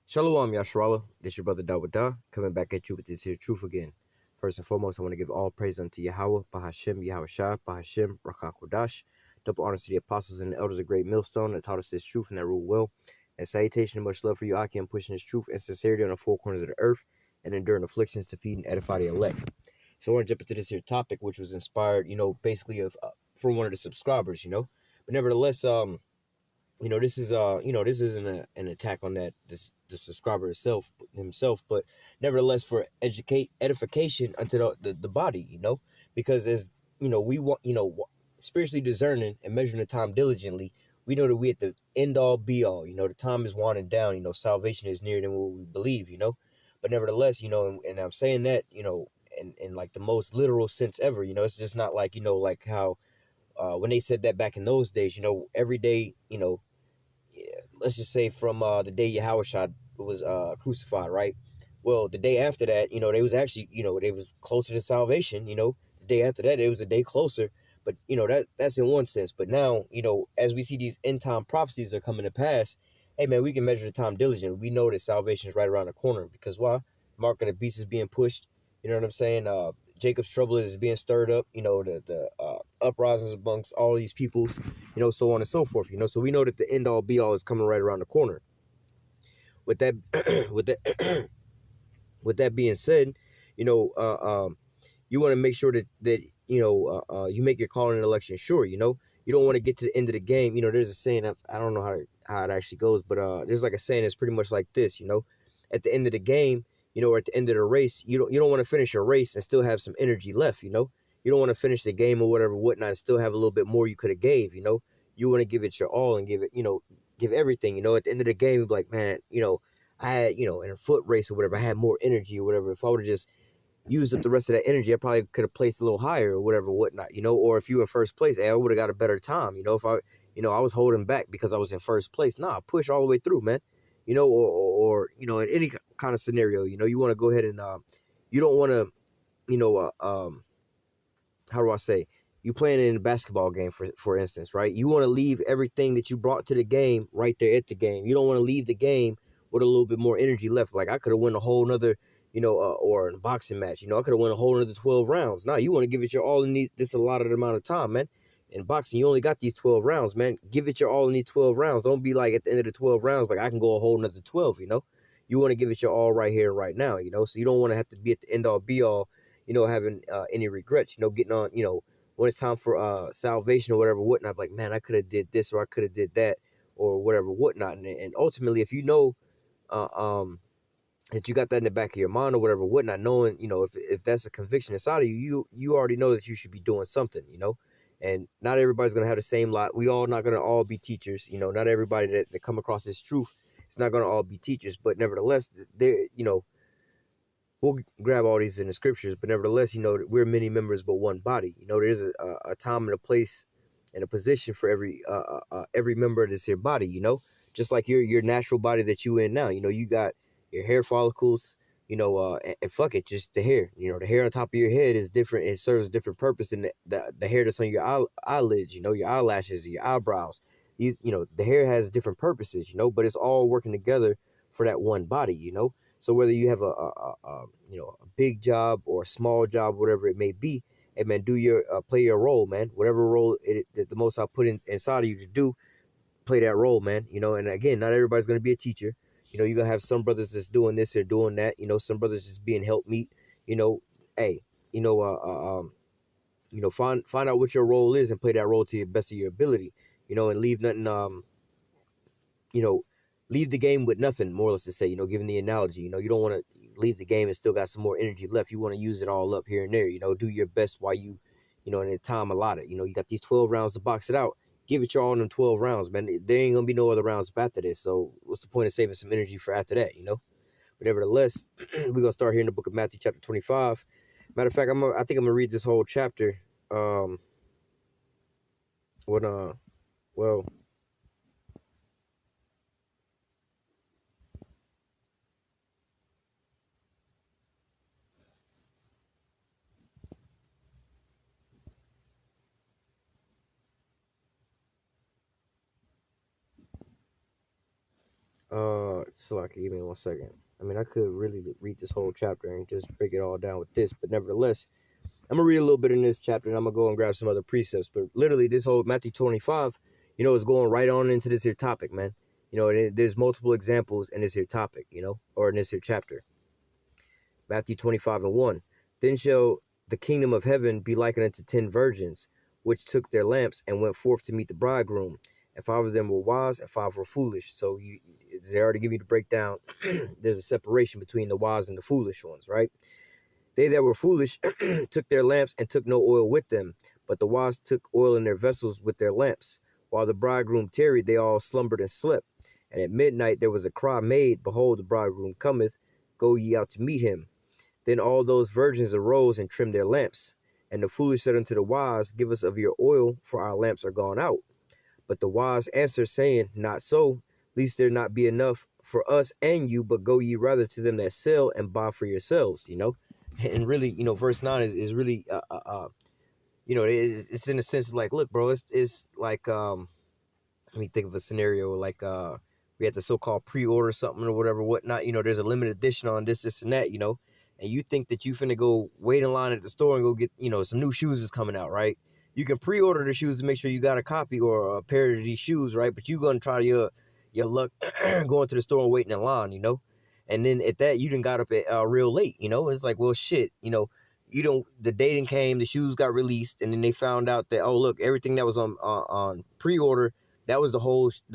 Shalom, Yashrala. This your brother Dawada, coming back at you with this here truth again. First and foremost, I want to give all praise unto Yahawah, Bahashem, Yahawashai, Bahashem, Rakakodash. Double honors to the apostles and the elders of great millstone that taught us this truth and that rule well. And salutation and much love for you, Aki, and pushing this truth and sincerity on the four corners of the earth and enduring afflictions to feed and edify the elect. So I want to jump into this here topic, which was inspired, basically of from one of the subscribers, But nevertheless, this is this isn't an attack on the subscriber himself, but nevertheless for edification unto the body, because as we want, spiritually discerning and measuring the time diligently, we know that we at the end all be all, the time is winding down, salvation is nearer than what we believe, but nevertheless, and I'm saying that, in like the most literal sense ever, it's just not like, like how when they said that back in those days, every day, let's just say from the day YAHAWASHI was crucified, right? Well, the day after that, they was actually, they was closer to salvation, the day after that, it was a day closer. But, that's in one sense. But now, as we see these end time prophecies are coming to pass, hey, man, we can measure the time diligently. We know that salvation is right around the corner because why? Mark of the beast is being pushed. You know what I'm saying? Jacob's trouble is being stirred up, the uprisings amongst all these peoples, so on and so forth, so we know that the end all be all is coming right around the corner. With that, with that, with that being said, you want to make sure that you make your call in an election sure, you don't want to get to the end of the game. There's a saying, I don't know how it actually goes, but there's like a saying that's pretty much like this, at the end of the game, or at the end of the race, you don't want to finish a race and still have some energy left, you don't want to finish the game or whatever, whatnot, and still have a little bit more you could have gave, you want to give it your all and give it, give everything, at the end of the game, you'd be like, man, I had, in a foot race or whatever, I had more energy or whatever. If I would have just used up the rest of that energy, I probably could have placed a little higher or whatever, whatnot, or if you were in first place, hey, I would have got a better time, if I was holding back because I was in first place. Nah, push all the way through, man, or in any kind of scenario, you want to go ahead and, you don't want to, how do I say, you playing in a basketball game, for instance, right? You want to leave everything that you brought to the game right there at the game. You don't want to leave the game with a little bit more energy left. Like I could have won a whole nother, or a boxing match, I could have won a whole nother 12 rounds. Now you want to give it your all in this allotted amount of time, man. In boxing, you only got these 12 rounds, man. Give it your all in these 12 rounds. Don't be like at the end of the 12 rounds, like I can go a whole nother 12, You want to give it your all right here, right now, So you don't want to have to be at the end all be all, having any regrets, getting on, when it's time for salvation or whatever, whatnot, like, man, I could have did this or I could have did that or whatever, whatnot. And ultimately, if uh, um, that you got that in the back of your mind or whatever, whatnot, knowing, if that's a conviction inside of you already know that you should be doing something, and not everybody's going to have the same lot. We all not going to all be teachers, not everybody that come across this truth, it's not going to all be teachers, but nevertheless, they, we'll grab all these in the scriptures, but nevertheless, we're many members but one body. There's a time and a place and a position for every member of this here body. Just like your natural body that you in now. You got your hair follicles. And fuck it, just the hair. The hair on top of your head is different. It serves a different purpose than the hair that's on your eyelids. Your eyelashes, your eyebrows. These, the hair has different purposes. But it's all working together for that one body. So whether you have a big job or a small job, whatever it may be, hey man, do your play your role, man. Whatever role that the Most High put inside of you to do, play that role, man. And again, not everybody's gonna be a teacher. You're gonna have some brothers that's doing this or doing that. Some brothers just being helpmeet. Hey, find out what your role is and play that role to the best of your ability. And leave nothing you know, leave the game with nothing, more or less to say, giving the analogy, you don't want to leave the game and still got some more energy left. You want to use it all up here and there, do your best while in the time allotted. You got these 12 rounds to box it out. Give it your all in them 12 rounds, man. There ain't going to be no other rounds after this. So what's the point of saving some energy for after that, But nevertheless, we're going to start here in the book of Matthew, chapter 25. Matter of fact, I think I'm going to read this whole chapter. When, well, Give me 1 second. I mean, I could really read this whole chapter and just break it all down with this, but nevertheless, I'm gonna read a little bit in this chapter, and I'm gonna go and grab some other precepts. But literally, this whole Matthew 25, is going right on into this here topic, man. And there's multiple examples in this here topic, or in this here chapter. Matthew 25:1. Then shall the kingdom of heaven be likened unto 10 virgins, which took their lamps and went forth to meet the bridegroom. And 5 of them were wise, and 5 were foolish. So they already give you the breakdown. There's a separation between the wise and the foolish ones, right? They that were foolish took their lamps and took no oil with them, but the wise took oil in their vessels with their lamps. While the bridegroom tarried, they all slumbered and slept. And at midnight there was a cry made, Behold, the bridegroom cometh, go ye out to meet him. Then all those virgins arose and trimmed their lamps. And the foolish said unto the wise, Give us of your oil, for our lamps are gone out. But the wise answered, saying, Not so, lest there not be enough for us and you, but go ye rather to them that sell and buy for yourselves, And really, verse 9 is really, it's in a sense of like, look, bro, it's like, let me think of a scenario like, we had the so-called pre-order something or whatever, whatnot, there's a limited edition on this and that, and you think that you finna go wait in line at the store and go get, some new shoes is coming out, right? You can pre-order the shoes to make sure you got a copy or a pair of these shoes, right? But you're gonna try your luck going to the store and waiting in line, And then at that, you done got up at real late, It's like, well, shit, the dating came, the shoes got released, and then they found out that, oh, look, everything that was on pre-order, that was the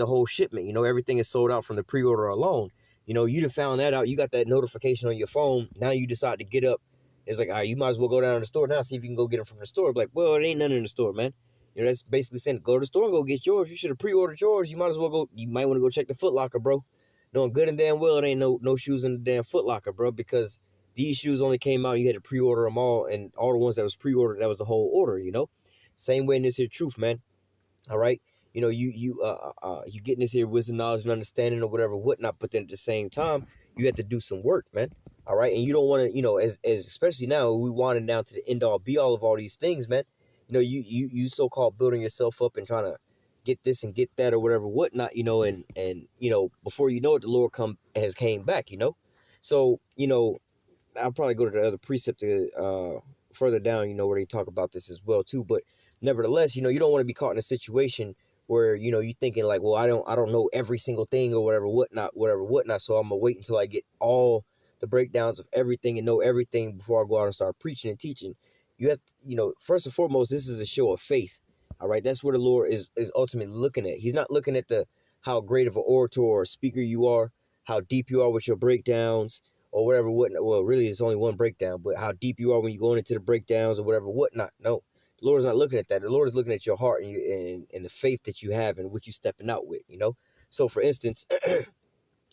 whole shipment, everything is sold out from the pre-order alone. You done found that out. You got that notification on your phone. Now you decide to get up. It's like, all right, you might as well go down to the store now, see if you can go get them from the store. Like, well, it ain't nothing in the store, man. That's basically saying, go to the store and go get yours. You should have pre-ordered yours. You might as well go. You might want to go check the Foot Locker, bro. Knowing good and damn well it ain't no shoes in the damn Foot Locker, bro, because these shoes only came out. You had to pre-order them all, and all the ones that was pre-ordered, that was the whole order, Same way in this here truth, man. All right. You getting this here wisdom, knowledge, and understanding or whatever, whatnot. But then at the same time, you have to do some work, man. All right. And you don't want to, as especially now, we wanted down to the end all be all of all these things, man. You so-called building yourself up and trying to get this and get that or whatever, whatnot, and before you know it, the Lord has came back, So, I'll probably go to the other precept further down, where they talk about this as well too. But nevertheless, you don't want to be caught in a situation where, you're thinking like, well, I don't know every single thing or whatever, whatnot. So I'm gonna wait until I get all the breakdowns of everything and know everything before I go out and start preaching and teaching. You have, first and foremost, this is a show of faith. All right. That's what the Lord is ultimately looking at. He's not looking at how great of an orator or speaker you are, how deep you are with your breakdowns, or whatever, whatnot. Well, really, it's only one breakdown, but how deep you are when you're going into the breakdowns or whatever, whatnot. No, the Lord is not looking at that. The Lord is looking at your heart and the faith that you have and what you're stepping out with, So, for instance,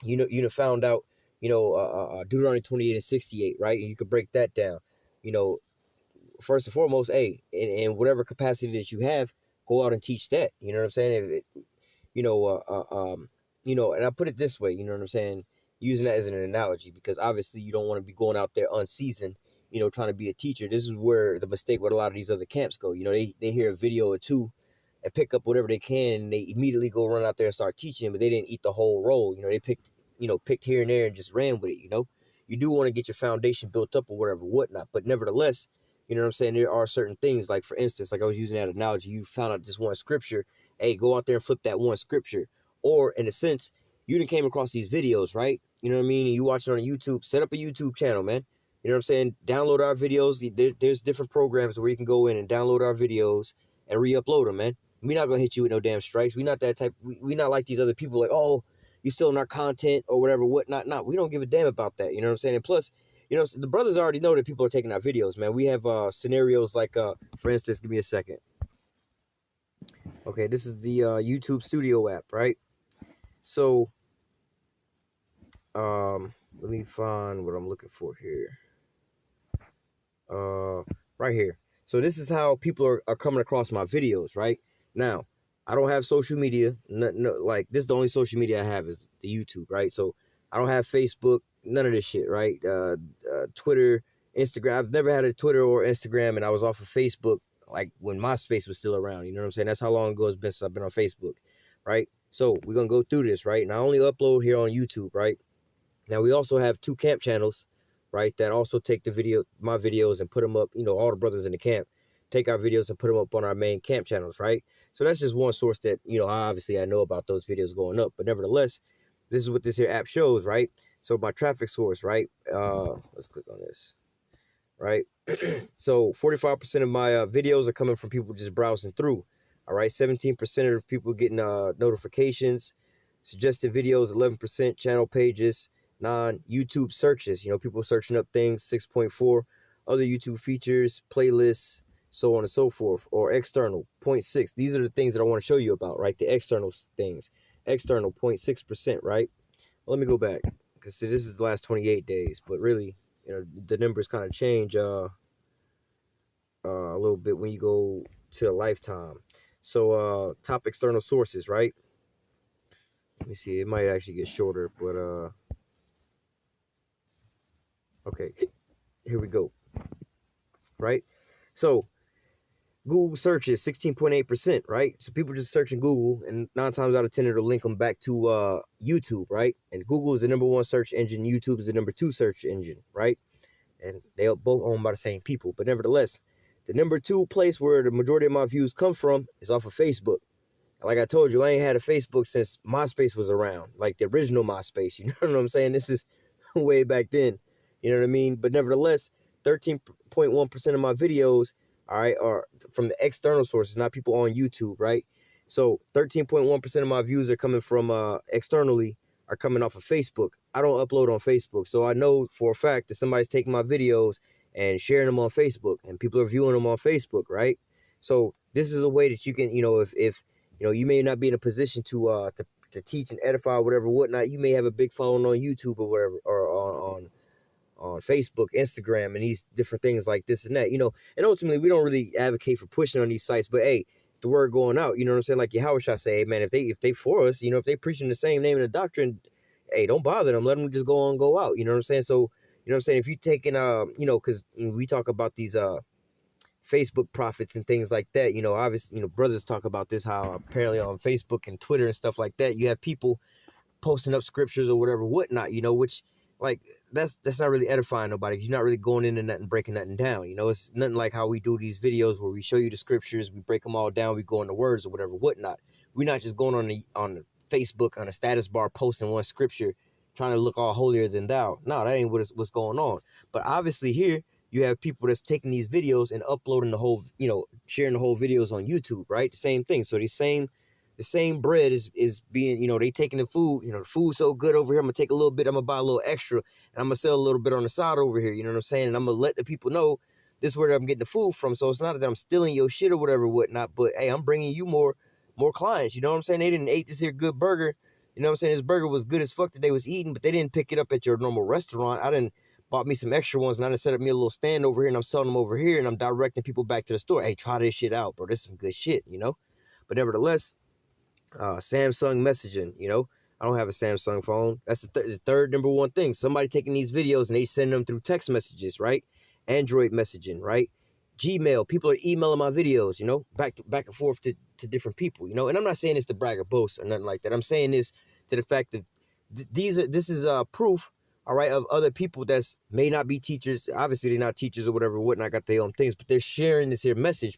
you found out, Deuteronomy 28:68, right? And you could break that down, first and foremost, hey, in whatever capacity that you have, go out and teach that. You know what I'm saying? And I put it this way, you know what I'm saying? Using that as an analogy, because obviously you don't want to be going out there unseasoned, trying to be a teacher. This is where the mistake with a lot of these other camps go. They hear a video or two and pick up whatever they can, and they immediately go run out there and start teaching, but they didn't eat the whole roll. They picked here and there and just ran with it, You do want to get your foundation built up or whatever, whatnot. But nevertheless, you know what I'm saying? There are certain things, like, for instance, like I was using that analogy, you found out this one scripture, hey, go out there and flip that one scripture. Or, in a sense, you done came across these videos, right? You know what I mean? And you watch it on YouTube, set up a YouTube channel, man. You know what I'm saying? Download our videos. There's different programs where you can go in and download our videos and re-upload them, man. We're not going to hit you with no damn strikes. We're not that type. We're not like these other people like, oh, you stealing our content or whatever, whatnot. No, we don't give a damn about that. You know what I'm saying? And plus, the brothers already know that people are taking our videos, man. We have scenarios like, for instance, give me a second. Okay, this is the YouTube Studio app, right? So, let me find what I'm looking for here. Right here. So this is how people are coming across my videos, right? Now, I don't have social media. No, like, this is the only social media I have is the YouTube, right? So I don't have Facebook, none of this shit, right? Twitter, Instagram. I've never had a Twitter or Instagram, and I was off of Facebook like when MySpace was still around. You know what I'm saying? That's how long ago it's been since I've been on Facebook, right? So we're gonna go through this, right? And I only upload here on YouTube, right? Now we also have 2 camp channels, right? That also take my videos and put them up. You know, all the brothers in the camp take our videos and put them up on our main camp channels, right? So that's just one source that, you know, obviously I know about those videos going up, but nevertheless, this is what this here app shows, right? So my traffic source, right? Let's click on this, right? So 45% of my videos are coming from people just browsing through. All right, 17% of people getting notifications, suggested videos, 11% channel pages, non-YouTube searches. You know, people searching up things, 6.4, other YouTube features, playlists, so on and so forth, or external, 0.6. These are the things that I want to show you about, right? The external things, external, 0.6%, right? Well, let me go back because this is the last 28 days, but really, you know, the numbers kind of change a little bit when you go to a lifetime. So top external sources, right? Let me see, it might actually get shorter, but okay, here we go, right? So Google searches 16.8%, right? So people just searching Google, and 9 times out of 10 it'll link them back to YouTube, right? And Google is the #1 search engine, YouTube is the #2 search engine, right? And they are both owned by the same people, but nevertheless, the #2 place where the majority of my views come from is off of Facebook. Like I told you, I ain't had a Facebook since MySpace was around, like the original MySpace. You know what I'm saying? This is way back then. You know what I mean? But nevertheless, 13.1% of my videos, all right, are from the external sources, not people on YouTube, right? So 13.1% of my views are coming from externally, are coming off of Facebook. I don't upload on Facebook, so I know for a fact that somebody's taking my videos and sharing them on Facebook, and people are viewing them on Facebook, right? So this is a way that you can, you know, if you know, you may not be in a position to teach and edify or whatever, whatnot. You may have a big following on YouTube or whatever, or on Facebook, Instagram, and these different things like this and that, you know. And ultimately, we don't really advocate for pushing on these sites, but hey, the word going out, you know what I'm saying? Like YAHAWASHI say, hey, man, if they for us, you know, if they preaching the same name and the doctrine, hey, don't bother them. Let them just go on, go out. You know what I'm saying? So, you know what I'm saying? If you taking, you know, because we talk about these Facebook prophets and things like that, you know, obviously, you know, brothers talk about this, how apparently on Facebook and Twitter and stuff like that, you have people posting up scriptures or whatever, whatnot, you know, which, like, that's not really edifying nobody. You're not really going into nothing, breaking nothing down. You know, it's nothing like how we do these videos where we show you the scriptures, we break them all down, we go into words or whatever, whatnot. We're not just going on the Facebook on a status bar posting one scripture, trying to look all holier than thou. No, that ain't what's going on. But obviously here you have people that's taking these videos and uploading the whole, you know, sharing the whole videos on YouTube, right? The same thing. So the same bread is being, you know, they taking the food, you know, the food's so good over here, I'm gonna take a little bit, I'm gonna buy a little extra, and I'm gonna sell a little bit on the side over here, you know what I'm saying? And I'm gonna let the people know this is where I'm getting the food from. So it's not that I'm stealing your shit or whatever, whatnot, but hey, I'm bringing you more clients, you know what I'm saying? They didn't eat this here good burger, you know what I'm saying? This burger was good as fuck that they was eating, but they didn't pick it up at your normal restaurant. I didn't bought me some extra ones, and I done set up me a little stand over here, and I'm selling them over here, and I'm directing people back to the store. Hey, try this shit out, bro. This is some good shit, you know? But nevertheless, Samsung messaging, you know, I don't have a Samsung phone. That's the third #1 thing. Somebody taking these videos and they send them through text messages, right? Android messaging, right? Gmail. People are emailing my videos, you know, back and forth to different people, you know. And I'm not saying this to brag or boast or nothing like that. I'm saying this to the fact that this is proof, all right, of other people that's may not be teachers. Obviously, they're not teachers or whatever, whatnot, got their own things, but they're sharing this here message,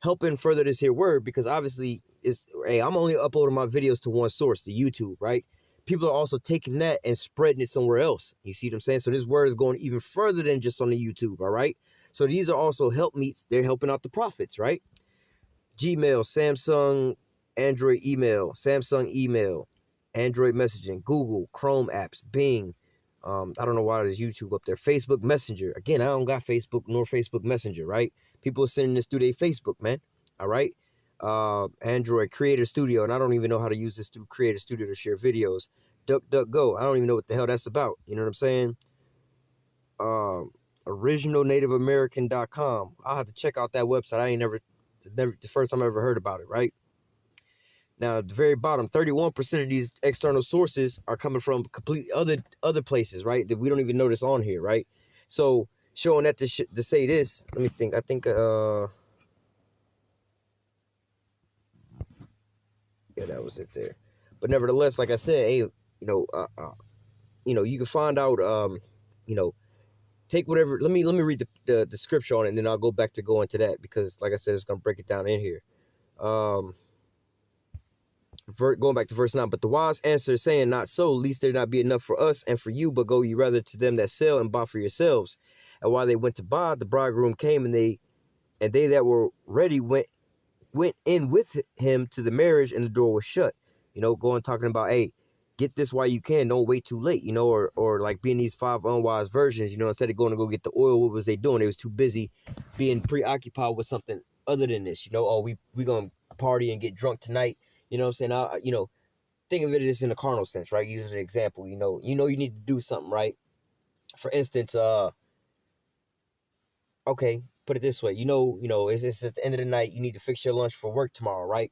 helping further this here word, because obviously is, hey, I'm only uploading my videos to one source, to YouTube, right? People are also taking that and spreading it somewhere else. You see what I'm saying? So this word is going even further than just on the YouTube, all right? So these are also help meets. They're helping out the prophets, right? Gmail, Samsung, Android email, Samsung email, Android messaging, Google, Chrome apps, Bing. I don't know why there's YouTube up there. Facebook Messenger. Again, I don't got Facebook nor Facebook Messenger, right? People are sending this through their Facebook, man. All right. Android Creator Studio, and I don't even know how to use this through Creator Studio to share videos. DuckDuckGo. I don't even know what the hell that's about. You know what I'm saying? OriginalNativeAmerican.com. I'll have to check out that website. I ain't never the first time I ever heard about it, right? Now, at the very bottom, 31% of these external sources are coming from completely other places, right? That we don't even notice on here, right? So showing that to say this, let me think. I think Yeah, that was it there. But nevertheless, like I said, hey, you can find out, take whatever. Let me read the scripture on it, and then I'll go back to go into that because, like I said, it's gonna break it down in here. Going back to verse 9, but the wise answer, saying, not so, lest there not be enough for us and for you, but go ye rather to them that sell and buy for yourselves. And while they went to buy, the bridegroom came, and they that were ready went in with him to the marriage, and the door was shut. Going talking about, hey, get this while you can, don't wait too late, or like being these 5 unwise virgins, instead of going to go get the oil, what was they doing? They was too busy being preoccupied with something other than this, oh, we gonna party and get drunk tonight, you know what I'm saying? Think of it as in a carnal sense, right? Using an example, you need to do something, right? For instance, okay, put it this way, it's at the end of the night, you need to fix your lunch for work tomorrow, right?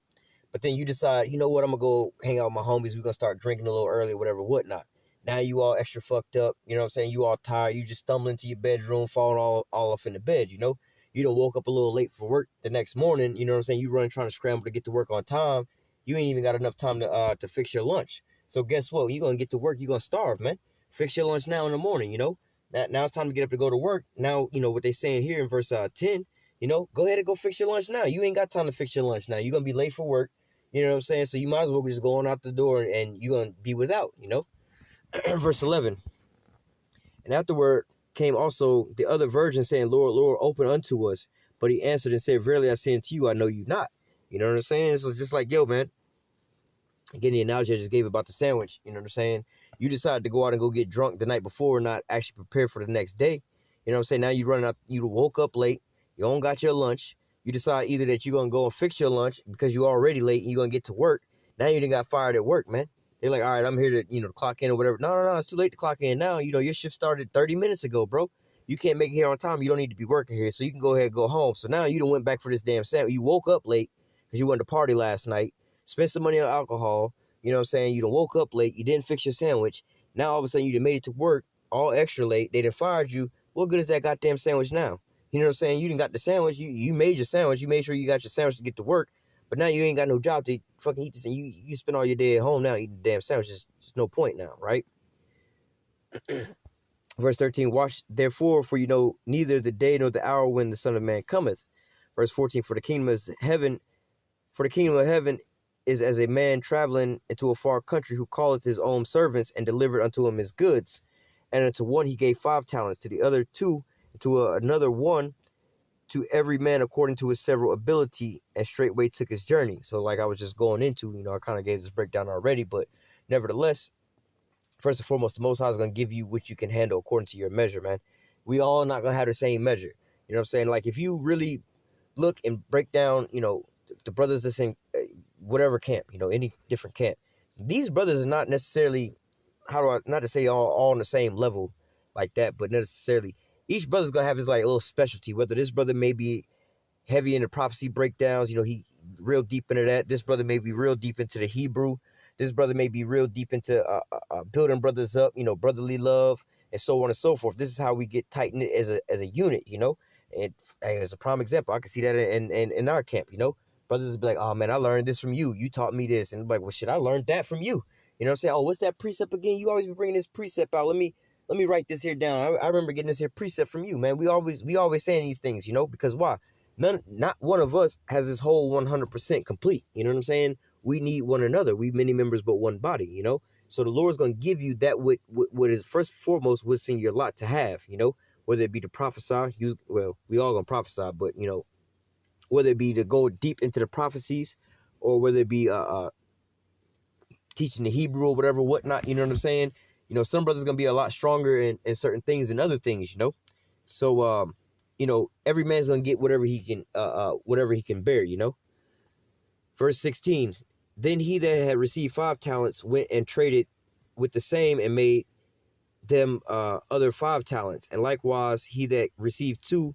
But then you decide, you know what, I'm going to go hang out with my homies. We're going to start drinking a little early, whatever, whatnot. Now you all extra fucked up. You know what I'm saying? You all tired. You just stumbling into your bedroom, falling all off in the bed, You done woke up a little late for work the next morning. You know what I'm saying? You run trying to scramble to get to work on time. You ain't even got enough time to fix your lunch. So guess what? You're going to get to work. You're going to starve, man. Fix your lunch now in the morning, Now it's time to get up to go to work. Now, what they saying here in verse 10, go ahead and go fix your lunch now. You ain't got time to fix your lunch now. You're going to be late for work. You know what I'm saying? So you might as well be just going out the door and you're going to be without, Verse 11. And afterward came also the other virgin saying, Lord, Lord, open unto us. But he answered and said, verily I say unto you, I know you not. You know what I'm saying? So it's just like, yo, man. Again, the analogy I just gave about the sandwich. You know what I'm saying? You decided to go out and go get drunk the night before, not actually prepare for the next day. You know what I'm saying? Now you running out, you woke up late. You don't got your lunch. You decide either that you're going to go and fix your lunch because you're already late and you're going to get to work. Now you done got fired at work, man. They're like, all right, I'm here to, clock in or whatever. No, it's too late to clock in now. Your shift started 30 minutes ago, bro. You can't make it here on time. You don't need to be working here. So you can go ahead and go home. So now you done went back for this damn sandwich. You woke up late because you went to party last night, spent some money on alcohol. You know what I'm saying? You done woke up late. You didn't fix your sandwich. Now all of a sudden you done made it to work all extra late. They done fired you. What good is that goddamn sandwich now? You know what I'm saying? You done got the sandwich. You made your sandwich. You made sure you got your sandwich to get to work. But now you ain't got no job to fucking eat this. And you spend all your day at home now eating the damn sandwich. There's no point now, right? Verse 13, watch therefore, for you know neither the day nor the hour when the Son of Man cometh. Verse 14, for the kingdom of heaven is as a man traveling into a far country, who calleth his own servants and delivered unto him his goods. And unto one he gave 5 talents, to the other 2, to another 1, to every man according to his several ability, and straightway took his journey. So like I was just going into, I kind of gave this breakdown already, but nevertheless, first and foremost, the Most High is going to give you what you can handle according to your measure, man. We all not going to have the same measure. You know what I'm saying? Like if you really look and break down, the brothers that's in whatever camp, any different camp, these brothers are not necessarily, not to say all on the same level like that, but necessarily each brother's going to have his like little specialty, whether this brother may be heavy into prophecy breakdowns, he real deep into that. This brother may be real deep into the Hebrew. This brother may be real deep into building brothers up, brotherly love, and so on and so forth. This is how we get tight-knit as a unit, And as a prime example, I can see that in our camp, Brothers be like, oh, man, I learned this from you. You taught me this. And I'm like, well, shit, I learned that from you. You know what I'm saying? Oh, what's that precept again? You always be bringing this precept out. Let me write this here down. I remember getting this here precept from you, man. We always saying these things, because why? Not one of us has this whole 100% complete. You know what I'm saying? We need one another. We many members, but one body, So the Lord's going to give you that what is first and foremost what's in your lot to have, whether it be to prophesy. We all going to prophesy, but, whether it be to go deep into the prophecies or whether it be teaching the Hebrew or whatever, whatnot, you know what I'm saying? Some brothers going to be a lot stronger in certain things than other things, So, every man's going to get whatever he can bear, Verse 16, then he that had received 5 talents went and traded with the same and made them other 5 talents. And likewise, he that received 2,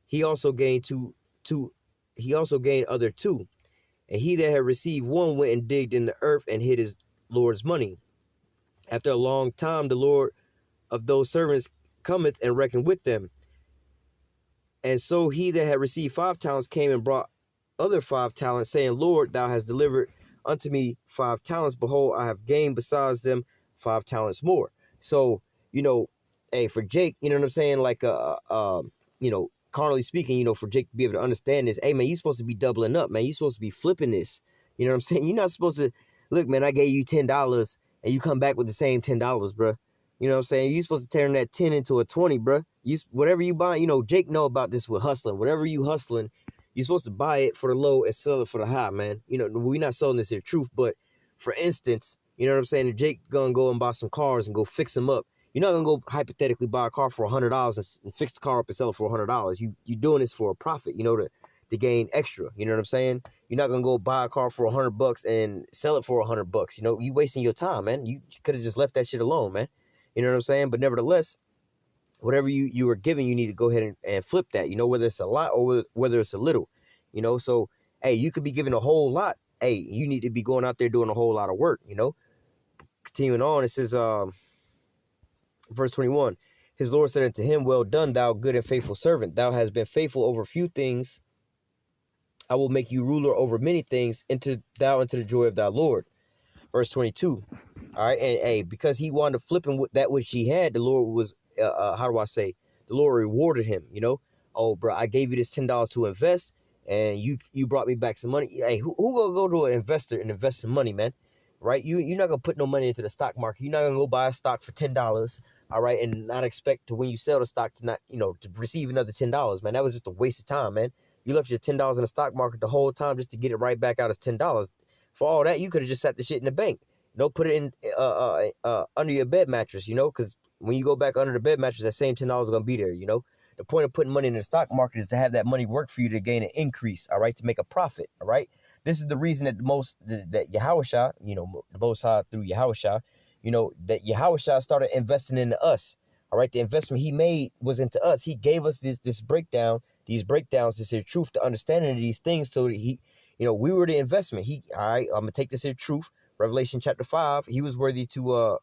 he also gained other 2. And he that had received 1 went and digged in the earth and hid his Lord's money. After a long time, the Lord of those servants cometh and reckoned with them. And so he that had received 5 talents came and brought other 5 talents, saying, Lord, thou hast delivered unto me 5 talents. Behold, I have gained besides them 5 talents more. So, you know, hey, for Jake, you know what I'm saying? Like, you know, carnally speaking, you know, for Jake to be able to understand this, hey, man, you're supposed to be doubling up, man. You're supposed to be flipping this. You know what I'm saying? You're not supposed to, look, man, I gave you $10 and you come back with the same $10, bro. You know what I'm saying? You're supposed to turn that 10 into a 20, bro. Whatever you buy, you know, Jake know about this with hustling. Whatever you hustling, you're supposed to buy it for the low and sell it for the high, man. You know, we're not selling this here truth, but for instance, you know what I'm saying? If Jake gonna go and buy some cars and go fix them up, you're not gonna go hypothetically buy a car for $100 and fix the car up and sell it for $100. You doing this for a profit, you know, to gain extra. You know what I'm saying? You're not gonna go buy a car for $100 and sell it for $100. You know, you wasting your time, man. You could have just left that shit alone, man. You know what I'm saying? But nevertheless, whatever you were given, you need to go ahead and flip that, you know, whether it's a lot or whether it's a little, you know. So, hey, you could be given a whole lot. Hey, you need to be going out there doing a whole lot of work, you know. Continuing on, it says, verse 21, his Lord said unto him, well done, thou good and faithful servant. Thou hast been faithful over few things. I will make you ruler over many things. Enter thou into the joy of thy Lord. Verse 22. All right. And hey, because he wanted to flipping with that which he had, the Lord was, how do I say? The Lord rewarded him, you know. Oh, bro, I gave you this $10 to invest and you brought me back some money. Hey, who gonna go to an investor and invest some money, man? Right? You're not gonna put no money into the stock market. You're not gonna go buy a stock for $10, all right, and not expect to, when you sell the stock, to not, you know, to receive another $10, man. That was just a waste of time, man. You left your $10 in the stock market the whole time just to get it right back out as $10. For all that, you could have just sat the shit in the bank. You know, put it in under your bed mattress, you know, because when you go back under the bed mattress, that same $10 is gonna be there, you know. The point of putting money in the stock market is to have that money work for you to gain an increase, all right, to make a profit, all right. This is the reason that that YAHAWASHI, you know, the Most High through YAHAWASHI, you know, that YAHAWASHI started investing into us, all right. The investment he made was into us. He gave us this breakdown, these breakdowns, this here truth, to understanding of these things, so that he, you know, we were the investment. He, all right, I'm gonna take this here truth, Revelation chapter 5. He was worthy to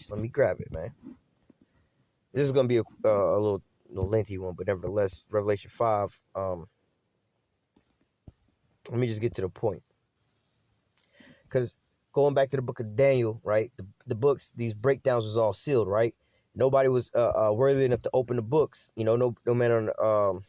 let me grab it, man. This is gonna be a little lengthy one, but nevertheless, Revelation 5. Let me just get to the point, because going back to the book of Daniel, right? The books, these breakdowns was all sealed, right? Nobody was worthy enough to open the books. You know, no man on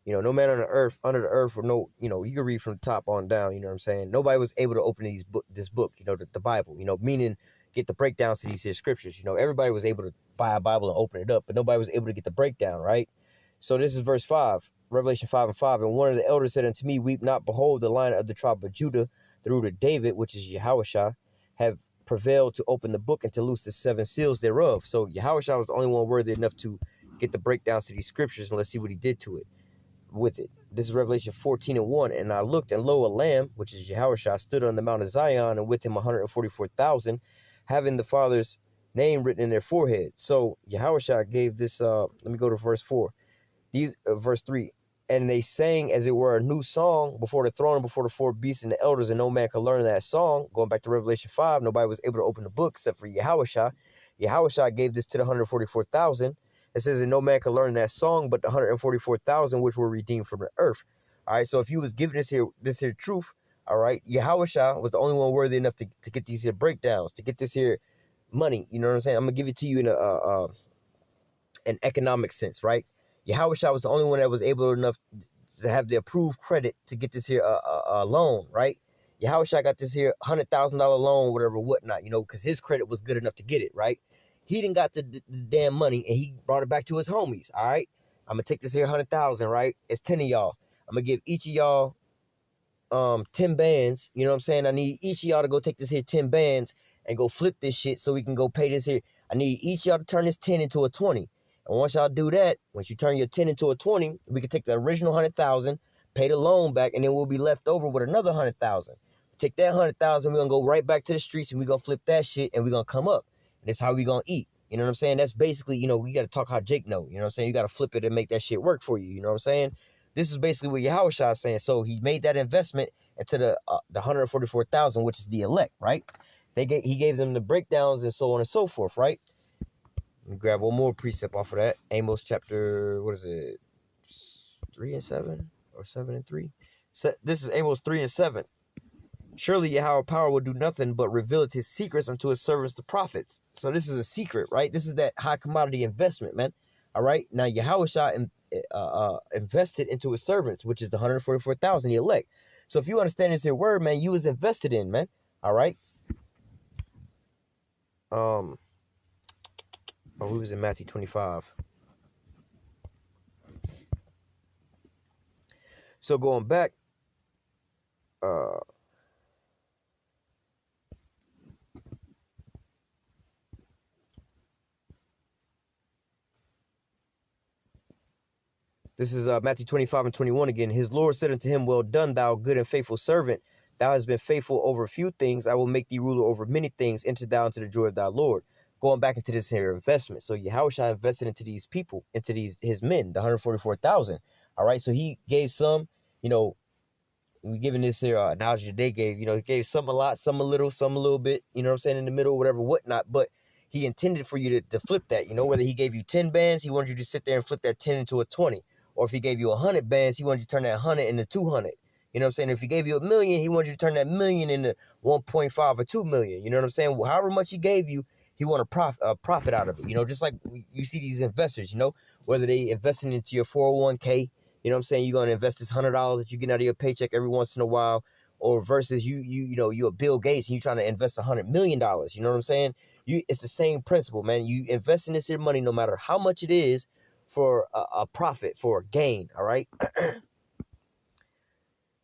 you know, no man on the earth, under the earth, or no, you know, you can read from the top on down. You know what I'm saying? Nobody was able to open this book. You know, the Bible. You know, meaning get the breakdowns to these here scriptures. You know, everybody was able to buy a Bible and open it up, but nobody was able to get the breakdown, right? So this is verse 5, Revelation 5:5. And one of the elders said unto me, weep not, behold, the Lion of the tribe of Judah, the root of David, which is YAHAWASHI, have prevailed to open the book and to loose the 7 seals thereof. So YAHAWASHI was the only one worthy enough to get the breakdowns to these scriptures, and let's see what he did to it. With it. This is Revelation 14:1. And I looked, and lo, a lamb, which is YAHAWASHI, stood on the Mount of Zion, and with him 144,000, having the Father's name written in their forehead. So YAHAWASHI gave this, let me go to verse 4. These verse 3. And they sang as it were a new song before the throne and before the 4 beasts and the elders, and no man could learn that song. Going back to Revelation 5, nobody was able to open the book except for YAHAWASHI. YAHAWASHI gave this to the 144,000. It says that no man could learn that song but the 144,000 which were redeemed from the earth. All right, so if you was given this here truth, all right, YAHAWASHI was the only one worthy enough to get these here breakdowns, to get this here money. You know what I'm saying? I'm gonna give it to you in an economic sense, right? YAHAWASHI was the only one that was able enough to have the approved credit to get this here loan, right? YAHAWASHI got this here $100,000 loan, whatever, whatnot, you know, because his credit was good enough to get it, right? He didn't got the damn money, and he brought it back to his homies, all right? I'm going to take this here 100,000, right? It's 10 of y'all. I'm going to give each of y'all 10 bands, you know what I'm saying? I need each of y'all to go take this here 10 bands and go flip this shit so we can go pay this here. I need each of y'all to turn this 10 into a 20. And once y'all do that, once you turn your 10 into a 20, we can take the original 100,000, pay the loan back, and then we'll be left over with another 100,000. Take that 100,000, we're going to go right back to the streets, and we're going to flip that shit, and we're going to come up. And that's how we going to eat. You know what I'm saying? That's basically, you know, we got to talk how Jake know. You know what I'm saying? You got to flip it and make that shit work for you. You know what I'm saying? This is basically what YAHAWASHI is saying. So he made that investment into the 144,000, which is the elect, right? He gave them the breakdowns and so on and so forth, right? Let me grab one more precept off of that. Amos chapter, what is it? 3 and 7 or 7 and 3? So this is Amos 3 and 7. Surely Yahweh power will do nothing but revealeth his secrets unto his servants, the prophets. So this is a secret, right? This is that high commodity investment, man. All right. Now YAHAWASHI invested into his servants, which is the 144,000, the elect. So if you understand this here word, man, you was invested in, man. All right. We was in Matthew 25. So going back, this is Matthew 25 and 21 again. His Lord said unto him, well done, thou good and faithful servant. Thou hast been faithful over a few things. I will make thee ruler over many things. Enter thou into the joy of thy Lord. Going back into this here investment. So Yahushua invested into these people, into his men, the 144,000. All right. So he gave some, you know, we giving this here analogy that they gave, you know, he gave some a lot, some a little bit, you know what I'm saying, in the middle, whatever, whatnot. But he intended for you to flip that, you know, whether he gave you 10 bands, he wanted you to sit there and flip that 10 into a 20. Or if he gave you 100 bands, he wanted you to turn that 100 into 200. You know what I'm saying? If he gave you $1 million, he wanted you to turn that million into 1.5 or 2 million. You know what I'm saying? Well, however much he gave you, he want a profit out of it. You know, just like you see these investors, you know, whether they investing into your 401k, you know what I'm saying? You're going to invest this $100 that you get out of your paycheck every once in a while, or versus you're a Bill Gates and you're trying to invest $100 million. You know what I'm saying? It's the same principle, man. You invest in this here money, no matter how much it is, for a profit, for a gain. All right.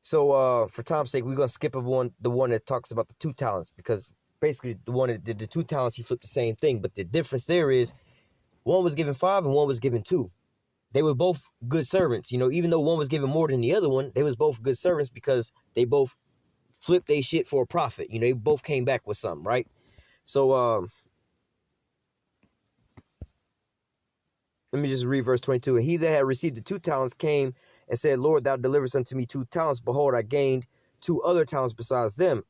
So for time's sake, we're gonna skip the one that talks about the 2 talents, because basically the one that did the 2 talents, he flipped the same thing, but the difference there is one was given 5 and one was given 2. They were both good servants, you know, even though one was given more than the other one, they was both good servants because they both flipped their shit for a profit. You know, they both came back with something, right? So let me just read verse 22. And he that had received the 2 talents came and said, Lord, thou deliverest unto me 2 talents. Behold, I gained 2 other talents besides them.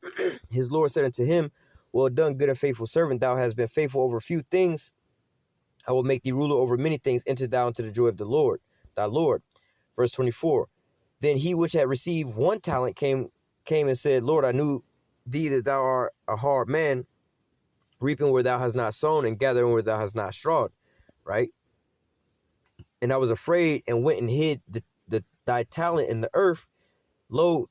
His Lord said unto him, well done, good and faithful servant. Thou hast been faithful over a few things. I will make thee ruler over many things. Enter thou into the joy of the Lord, thy Lord. Verse 24. Then he which had received 1 talent came and said, Lord, I knew thee that thou art a hard man, reaping where thou hast not sown and gathering where thou hast not strawed. Right? And I was afraid and went and hid thy talent in the earth. Lo,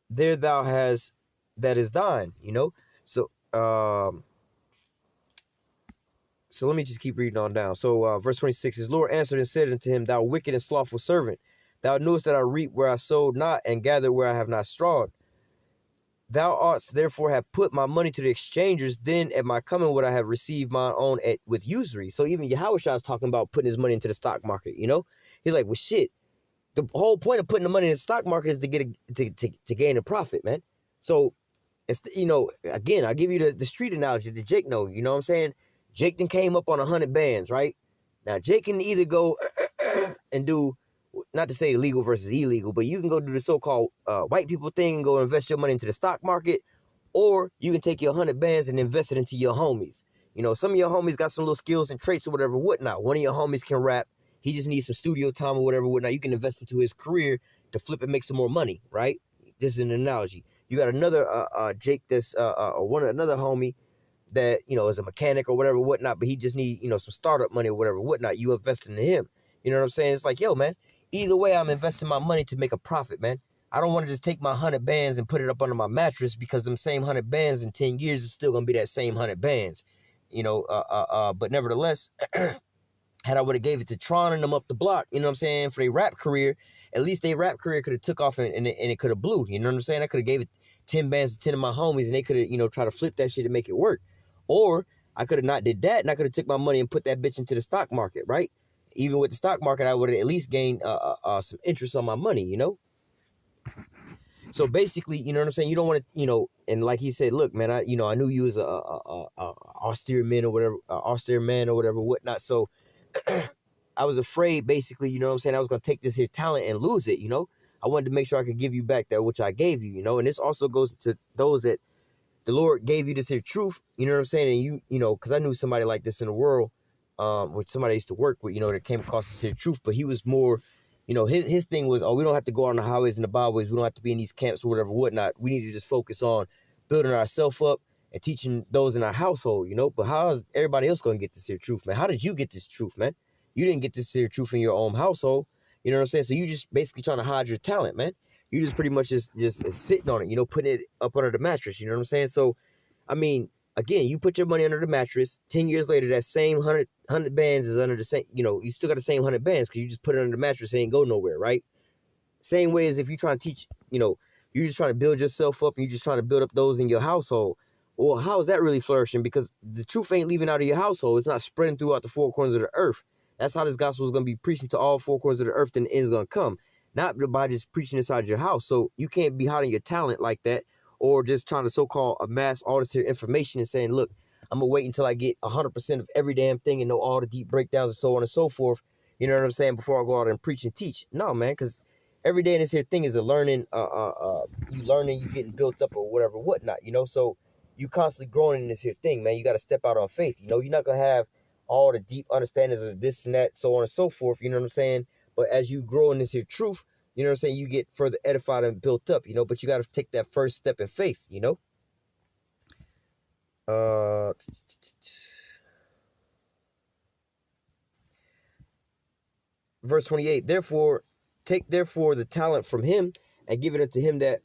there thou hast that is thine, you know? So let me just keep reading on down. So verse 26, his Lord answered and said unto him, thou wicked and slothful servant, thou knewest that I reap where I sowed not and gather where I have not strawed. Thou oughtst therefore have put my money to the exchangers, then at my coming would I have received mine own with usury. So even Yahushua is talking about putting his money into the stock market, you know? He's like, well, shit, the whole point of putting the money in the stock market is to get to gain a profit, man. So it's, you know, again, I'll give you the street analogy that Jake know, you know what I'm saying? Jake then came up on 100 bands, right? Now Jake can either go and do, not to say legal versus illegal, but you can go do the so-called white people thing and go invest your money into the stock market, or you can take your 100 bands and invest it into your homies. You know, some of your homies got some little skills and traits or whatever, whatnot. One of your homies can rap. He just needs some studio time or whatever, whatnot. You can invest into his career to flip and make some more money, right? This is an analogy. You got another Jake that's another homie that, you know, is a mechanic or whatever, whatnot, but he just need, you know, some startup money or whatever, whatnot. You invest into him. You know what I'm saying? It's like, yo, man, either way, I'm investing my money to make a profit, man. I don't want to just take my 100 bands and put it up under my mattress, because them same 100 bands in 10 years is still going to be that same 100 bands, you know, but nevertheless, had I would have gave it to Tron and them up the block, you know what I'm saying, for their rap career, at least their rap career could have took off and it could have blew, you know what I'm saying? I could have gave it 10 bands to 10 of my homies and they could have, you know, try to flip that shit and make it work. Or I could have not did that and I could have took my money and put that bitch into the stock market, right? Even with the stock market, I would have at least gained some interest on my money, you know? So basically, you know what I'm saying? You don't want to, you know, and like he said, look, man, I knew you was a austere man or whatever, whatnot. So I was afraid, basically, you know what I'm saying, I was going to take this here talent and lose it, you know? I wanted to make sure I could give you back that which I gave you, you know? And this also goes to those that the Lord gave you this here truth, you know what I'm saying? And you know, because I knew somebody like this in the world, which somebody I used to work with, you know, that came across this here truth, but he was more, You know, his thing was, oh, we don't have to go on the highways and the byways. We don't have to be in these camps or whatever, whatnot. We need to just focus on building ourselves up and teaching those in our household, you know. But how is everybody else going to get this here truth, man? How did you get this truth, man? You didn't get this here truth in your own household. You know what I'm saying? So you just basically trying to hide your talent, man. You just pretty much just sitting on it, you know, putting it up under the mattress. You know what I'm saying? So, I mean, again, you put your money under the mattress. 10 years later, that same 100 bands is under the same, you know, you still got the same 100 bands because you just put it under the mattress. It ain't go nowhere, right? Same way as if you're trying to teach, you know, you're just trying to build yourself up and you're just trying to build up those in your household. Well, how is that really flourishing? Because the truth ain't leaving out of your household. It's not spreading throughout the four corners of the earth. That's how this gospel is going to be preaching to all four corners of the earth, then the end's going to come. Not by just preaching inside your house. So you can't be hiding your talent like that, or just trying to so-called amass all this here information and saying, look, I'm going to wait until I get 100% of every damn thing and know all the deep breakdowns and so on and so forth. You know what I'm saying? Before I go out and preach and teach. No, man, because every day in this here thing is a learning, you learning, you getting built up or whatever, whatnot, you know? So you constantly growing in this here thing, man. You got to step out on faith. You know, you're not going to have all the deep understandings of this and that, so on and so forth, you know what I'm saying? But as you grow in this here truth, you know what I'm saying, you get further edified and built up, you know, but you got to take that first step in faith, you know? Verse 28, take therefore the talent from him and give it unto him that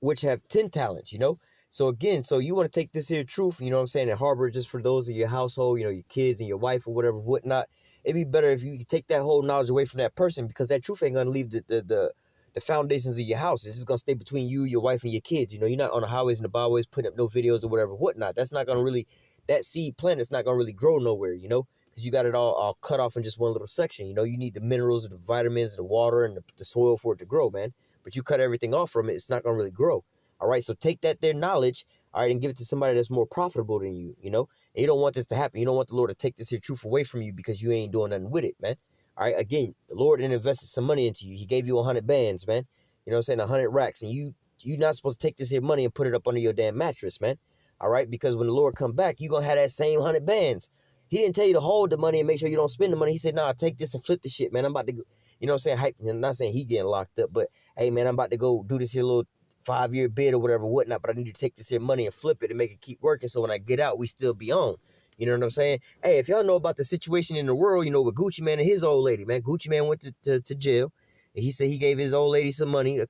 which have 10 talents, you know? So again, so you want to take this here truth, you know what I'm saying, and harbor it just for those of your household, you know, your kids and your wife or whatever, whatnot. It'd be better if you could take that whole knowledge away from that person, because that truth ain't going to leave the foundations of your house. It's just going to stay between you, your wife, and your kids. You know, you're not on the highways and the byways putting up no videos or whatever, whatnot. That's not going to really, that seed plant's not going to really grow nowhere, you know, because you got it all cut off in just one little section. You know, you need the minerals, the vitamins, the water, and the soil for it to grow, man. But you cut everything off from it, it's not going to really grow. All right, so take that their knowledge, all right, and give it to somebody that's more profitable than you, you know? And you don't want this to happen. You don't want the Lord to take this here truth away from you because you ain't doing nothing with it, man. All right, again, the Lord invested some money into you. He gave you 100 bands, man. You know what I'm saying, 100 racks. And you're not supposed to take this here money and put it up under your damn mattress, man. All right, because when the Lord come back, you're going to have that same 100 bands. He didn't tell you to hold the money and make sure you don't spend the money. He said, nah, take this and flip the shit, man. I'm about to go, you know what I'm saying? Hype. I'm not saying he getting locked up, but hey, man, I'm about to go do this here little 5-year bid or whatever, whatnot, but I need to take this here money and flip it and make it keep working so when I get out, we still be on. You know what I'm saying? Hey, if y'all know about the situation in the world, you know, with Gucci Mane and his old lady, man. Gucci Mane went to jail. And he said he gave his old lady some money, like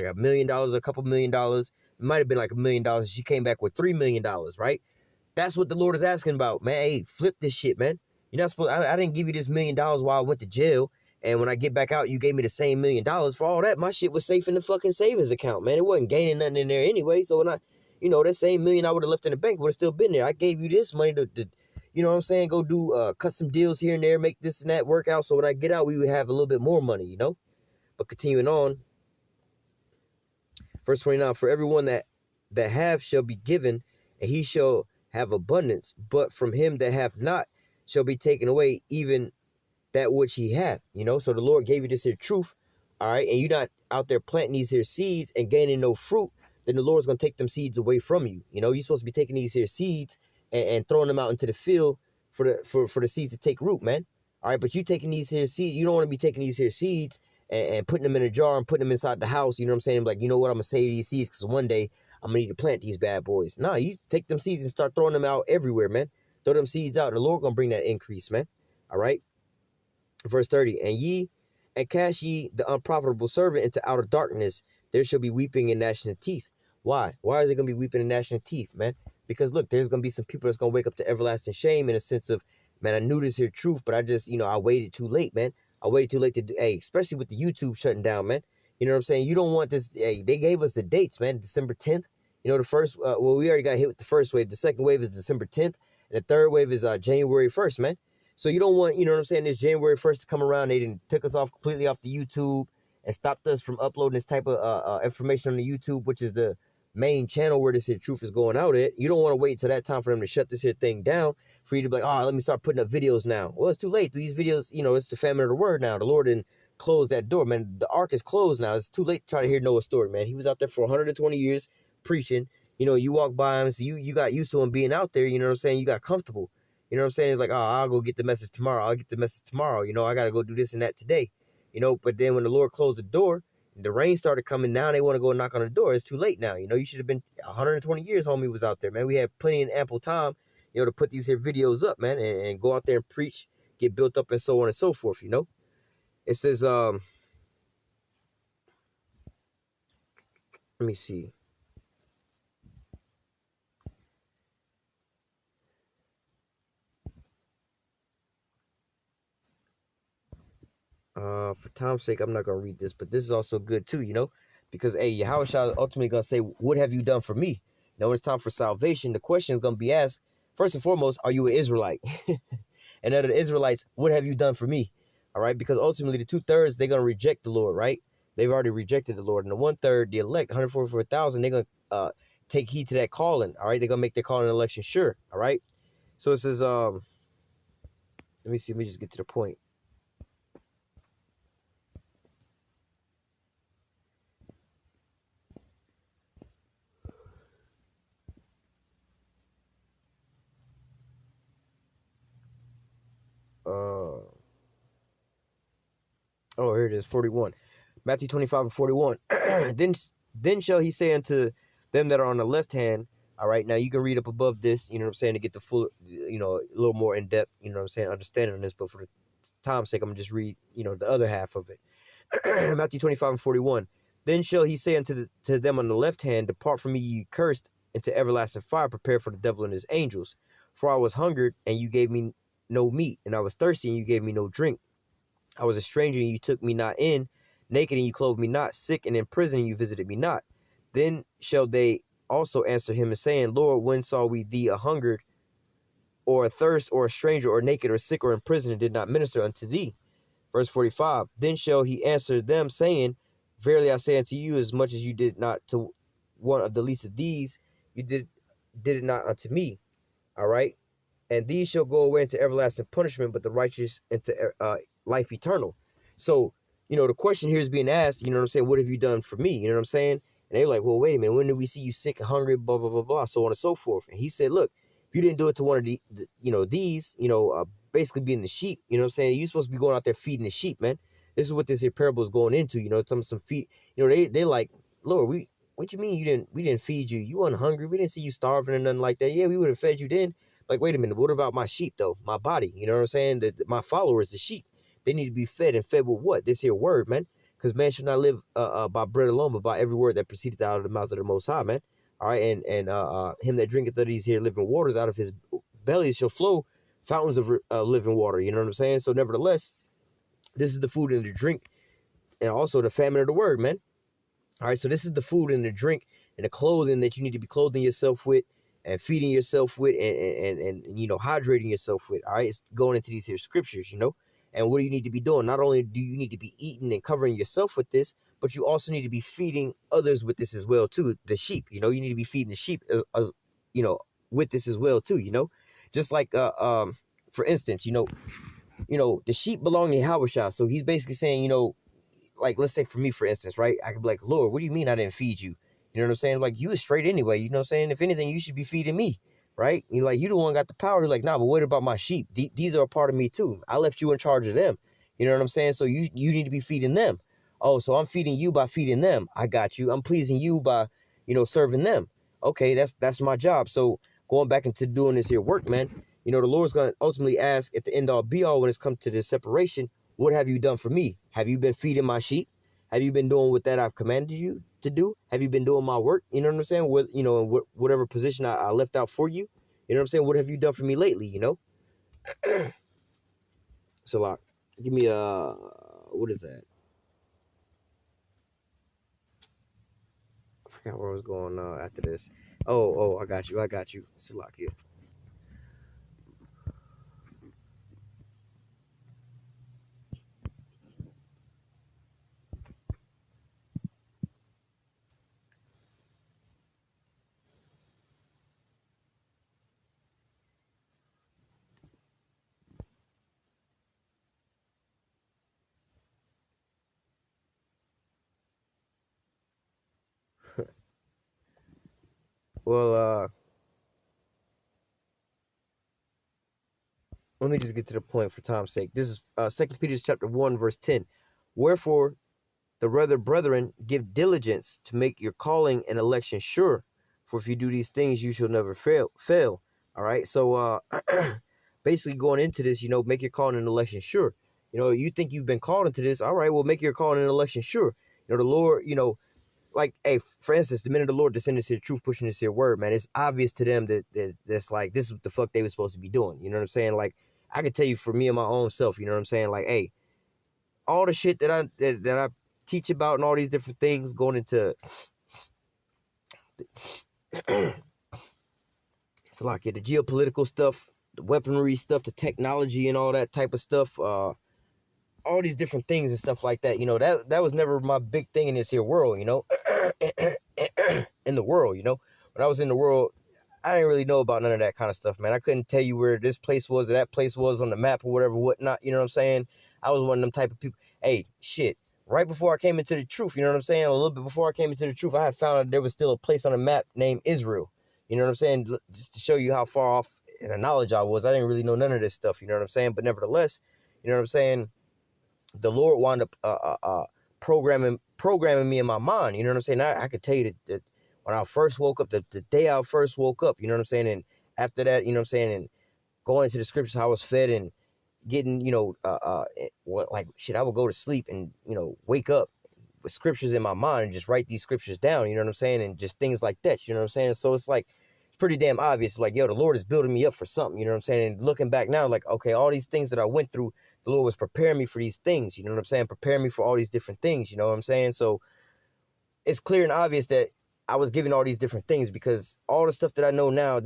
$1 million, a couple $1 million. It might have been like $1 million. She came back with $3 million, right? That's what the Lord is asking about, man. Hey, flip this shit, man. You're not supposed, I didn't give you this $1 million while I went to jail. And when I get back out, you gave me the same $1 million. For all that, my shit was safe in the fucking savings account, man. It wasn't gaining nothing in there anyway. So when I, you know, that same $1 million I would have left in the bank would have still been there. I gave you this money to you know what I'm saying, go do custom deals here and there, make this and that work out. So when I get out, we would have a little bit more money, you know. But continuing on, verse 29, for everyone that have shall be given, and he shall have abundance. But from him that have not shall be taken away even that which he hath, you know. So the Lord gave you this here truth, all right, and you're not out there planting these here seeds and gaining no fruit, then the Lord's going to take them seeds away from you. You know, you're supposed to be taking these here seeds and throwing them out into the field for the seeds to take root, man. All right, but you taking these here seeds, you don't want to be taking these here seeds and putting them in a jar and putting them inside the house, you know what I'm saying? Like, you know what, I'm going to save these seeds because one day I'm going to need to plant these bad boys. Nah, you take them seeds and start throwing them out everywhere, man. Throw them seeds out, and the Lord going to bring that increase, man. All right? Verse 30, and cast ye the unprofitable servant into outer darkness. There shall be weeping and gnashing of teeth. Why? Why is there going to be weeping and gnashing of teeth, man? Because, look, there's going to be some people that's going to wake up to everlasting shame in a sense of, man, I knew this here truth, but I just, you know, I waited too late, man. I waited too late to do, hey, especially with the YouTube shutting down, man. You know what I'm saying? You don't want this, hey, they gave us the dates, man, December 10th. You know, the first, well, we already got hit with the first wave. The second wave is December 10th, and the third wave is January 1st, man. So you don't want, you know what I'm saying, this January 1st to come around. They didn't took us off completely off the YouTube and stopped us from uploading this type of information on the YouTube, which is the main channel where this here truth is going out at. You don't want to wait until that time for them to shut this here thing down for you to be like, oh, let me start putting up videos now. Well, it's too late. These videos, you know, it's the famine of the word now. The Lord didn't close that door, man. The ark is closed now. It's too late to try to hear Noah's story, man. He was out there for 120 years preaching. You know, you walk by him, so you got used to him being out there, you know what I'm saying? You got comfortable. You know what I'm saying? It's like, oh, I'll go get the message tomorrow. I'll get the message tomorrow. You know, I got to go do this and that today. you know. But then when the Lord closed the door, the rain started coming. Now they want to go knock on the door. It's too late now. You know, you should have been 120 years, homie was out there, man. We had plenty and ample time, you know, to put these here videos up, man, and go out there and preach, get built up, and so on and so forth, you know. It says, let me see. For time's sake, I'm not gonna read this, but this is also good too, you know, because hey, Yahawashi is ultimately gonna say, "What have you done for me?" Now, when it's time for salvation, the question is gonna be asked first and foremost: are you an Israelite? And out of the Israelites, what have you done for me? All right, because ultimately the 2/3 they're gonna reject the Lord, right? They've already rejected the Lord, and the 1/3, the elect, 144,000, they're gonna take heed to that calling. All right, they're gonna make their calling and election sure. All right, so it says, let me see, let me just get to the point. Oh, here it is, 41. Matthew 25 and 41. then shall he say unto them that are on the left hand, all right, now you can read up above this, you know what I'm saying, to get the full, you know, a little more in depth, you know what I'm saying, understanding on this, but for the time's sake, I'm going to just read, you know, the other half of it. Matthew 25 and 41. Then shall he say to them on the left hand, depart from me, ye cursed, into everlasting fire, prepared for the devil and his angels. For I was hungered, and you gave me no meat, and I was thirsty, and you gave me no drink. I was a stranger, and you took me not in, naked, and you clothed me not, sick, and in prison, and you visited me not. Then shall they also answer him and saying, Lord, when saw we thee a hungered, or a thirst, or a stranger, or naked, or sick, or in prison, and did not minister unto thee? Verse 45, then shall he answer them, saying, verily I say unto you, as much as you did not to one of the least of these, you did it not unto me. All right? And these shall go away into everlasting punishment, but the righteous into life eternal. So, you know, the question here is being asked, you know what I'm saying, what have you done for me? You know what I'm saying? And they're like, well, wait a minute, when did we see you sick and hungry, blah, blah, blah, blah, so on and so forth. And he said, look, if you didn't do it to one of the you know, these, you know, basically being the sheep, you know what I'm saying? You're supposed to be going out there feeding the sheep, man. This is what this here parable is going into, you know, some feed, you know, they like, Lord, what you mean we didn't feed you? You weren't hungry. We didn't see you starving or nothing like that. Yeah, we would have fed you then. Like, wait a minute, what about my sheep, though? My body, you know what I'm saying? My followers, the sheep, they need to be fed, and fed with what? This here word, man. Because man should not live by bread alone, but by every word that proceedeth out of the mouth of the Most High, man. All right, and him that drinketh of these here living waters, out of his belly shall flow fountains of living water, you know what I'm saying? So nevertheless, this is the food and the drink, and also the famine of the word, man. All right, so this is the food and the drink and the clothing that you need to be clothing yourself with and feeding yourself with and you know, hydrating yourself with. All right, it's going into these here scriptures, you know. And what do you need to be doing? Not only do you need to be eating and covering yourself with this, but you also need to be feeding others with this as well too. The sheep, you know, you need to be feeding the sheep as you know, with this as well too, you know. Just like for instance, you know, the sheep belong to Yahawashi. So he's basically saying, you know, like, let's say for me, for instance, right? I could be like, Lord, what do you mean I didn't feed you? You know what I'm saying? Like, you was straight anyway. You know what I'm saying? If anything, you should be feeding me, right? You're like, you the one got the power. You're like, nah, but what about my sheep? These are a part of me too. I left you in charge of them. You know what I'm saying? So you need to be feeding them. Oh, so I'm feeding you by feeding them. I got you. I'm pleasing you by, you know, serving them. Okay, that's my job. So going back into doing this here work, man, you know, the Lord's going to ultimately ask at the end all be all when it's come to this separation, what have you done for me? Have you been feeding my sheep? Have you been doing what that I've commanded you to do? Have you been doing my work? You know what I'm saying? What, you know, whatever position I left out for you. You know what I'm saying? What have you done for me lately? You know? So like, give me what is that? I forgot where I was going after this. Oh, I got you. Salakia. Well, let me just get to the point for time's sake. This is 2 Peter chapter 1, verse 10. Wherefore, the rather, brethren, give diligence to make your calling and election sure. For if you do these things, you shall never fail. All right. So basically going into this, make your calling and election sure. You think you've been called into this. All right, well, make your calling and election sure. The Lord, like, hey, for instance, the minute the Lord descended to the truth, pushing this here word, man, it's obvious to them that's like, this is what the fuck they were supposed to be doing. You know what I'm saying? Like, I can tell you for me and my own self, you know what I'm saying? Like, hey, all the shit that I teach about and all these different things going into so like, the geopolitical stuff, the weaponry stuff, the technology and all that type of stuff, all these different things and stuff like that, that was never my big thing in this here world, in the world, when I was in the world, I didn't really know about none of that kind of stuff, man. I couldn't tell you where this place was or that place was on the map or whatever, whatnot. You know what I'm saying? I was one of them type of people. Hey, shit. Right before I came into the truth, you know what I'm saying? A little bit before I came into the truth, I had found out there was still a place on the map named Israel. You know what I'm saying? Just to show you how far off in the knowledge I was. I didn't really know none of this stuff. You know what I'm saying? But nevertheless, you know what I'm saying? The Lord wound up programming me in my mind. You know what I'm saying? I could tell you that when I first woke up, the day I first woke up, you know what I'm saying? And after that, you know what I'm saying? And going into the scriptures, how I was fed and getting, like, shit, I would go to sleep and, wake up with scriptures in my mind and just write these scriptures down, you know what I'm saying? And just things like that, you know what I'm saying? So it's like, it's pretty damn obvious. Like, yo, the Lord is building me up for something, you know what I'm saying? And looking back now, like, okay, all these things that I went through, the Lord was preparing me for these things, you know what I'm saying? Preparing me for all these different things, you know what I'm saying? So it's clear and obvious that I was given all these different things, because all the stuff that I know now, I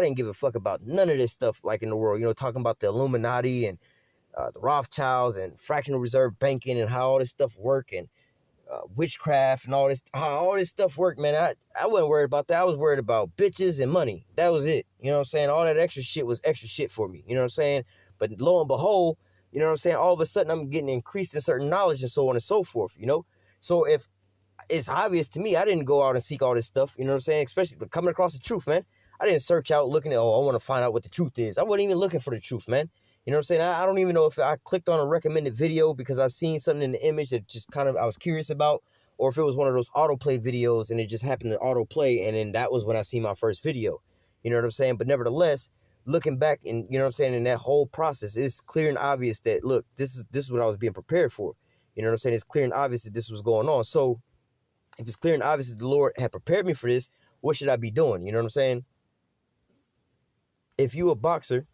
didn't give a fuck about none of this stuff, like, in the world, talking about the Illuminati and the Rothschilds and fractional reserve banking and how all this stuff work, and witchcraft and how all this stuff worked, man. I wasn't worried about that. I was worried about bitches and money. That was it. You know what I'm saying? All that extra shit was extra shit for me. You know what I'm saying? But lo and behold, you know what I'm saying? All of a sudden, I'm getting increased in certain knowledge and so on and so forth, So if it's obvious to me, I didn't go out and seek all this stuff, you know what I'm saying? Especially coming across the truth, man. I didn't search out looking at, I want to find out what the truth is. I wasn't even looking for the truth, man. You know what I'm saying? I don't even know if I clicked on a recommended video because I seen something in the image that just kind of I was curious about, or if it was one of those autoplay videos and it just happened to autoplay, and then that was when I seen my first video. You know what I'm saying? But nevertheless, looking back and, you know what I'm saying, in that whole process, it's clear and obvious that, look, this is what I was being prepared for. You know what I'm saying? It's clear and obvious that this was going on. So if it's clear and obvious that the Lord had prepared me for this, what should I be doing? You know what I'm saying? If you a boxer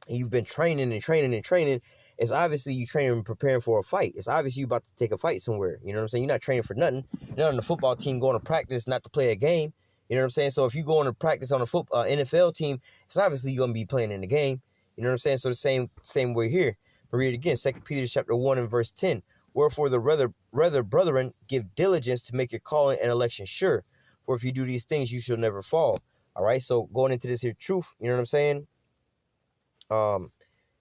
and you've been training and training and training, it's obviously you training and preparing for a fight. It's obviously you about to take a fight somewhere. You know what I'm saying? You're not training for nothing. You're not on the football team going to practice not to play a game. You know what I'm saying? So if you go to practice on a NFL team, it's obviously you're going to be playing in the game. You know what I'm saying? So the same way here. But read it again, 2 Peter chapter 1 and verse 10. Wherefore the rather, brethren, give diligence to make your calling and election sure. For if you do these things, you shall never fall. All right? So going into this here truth, you know what I'm saying?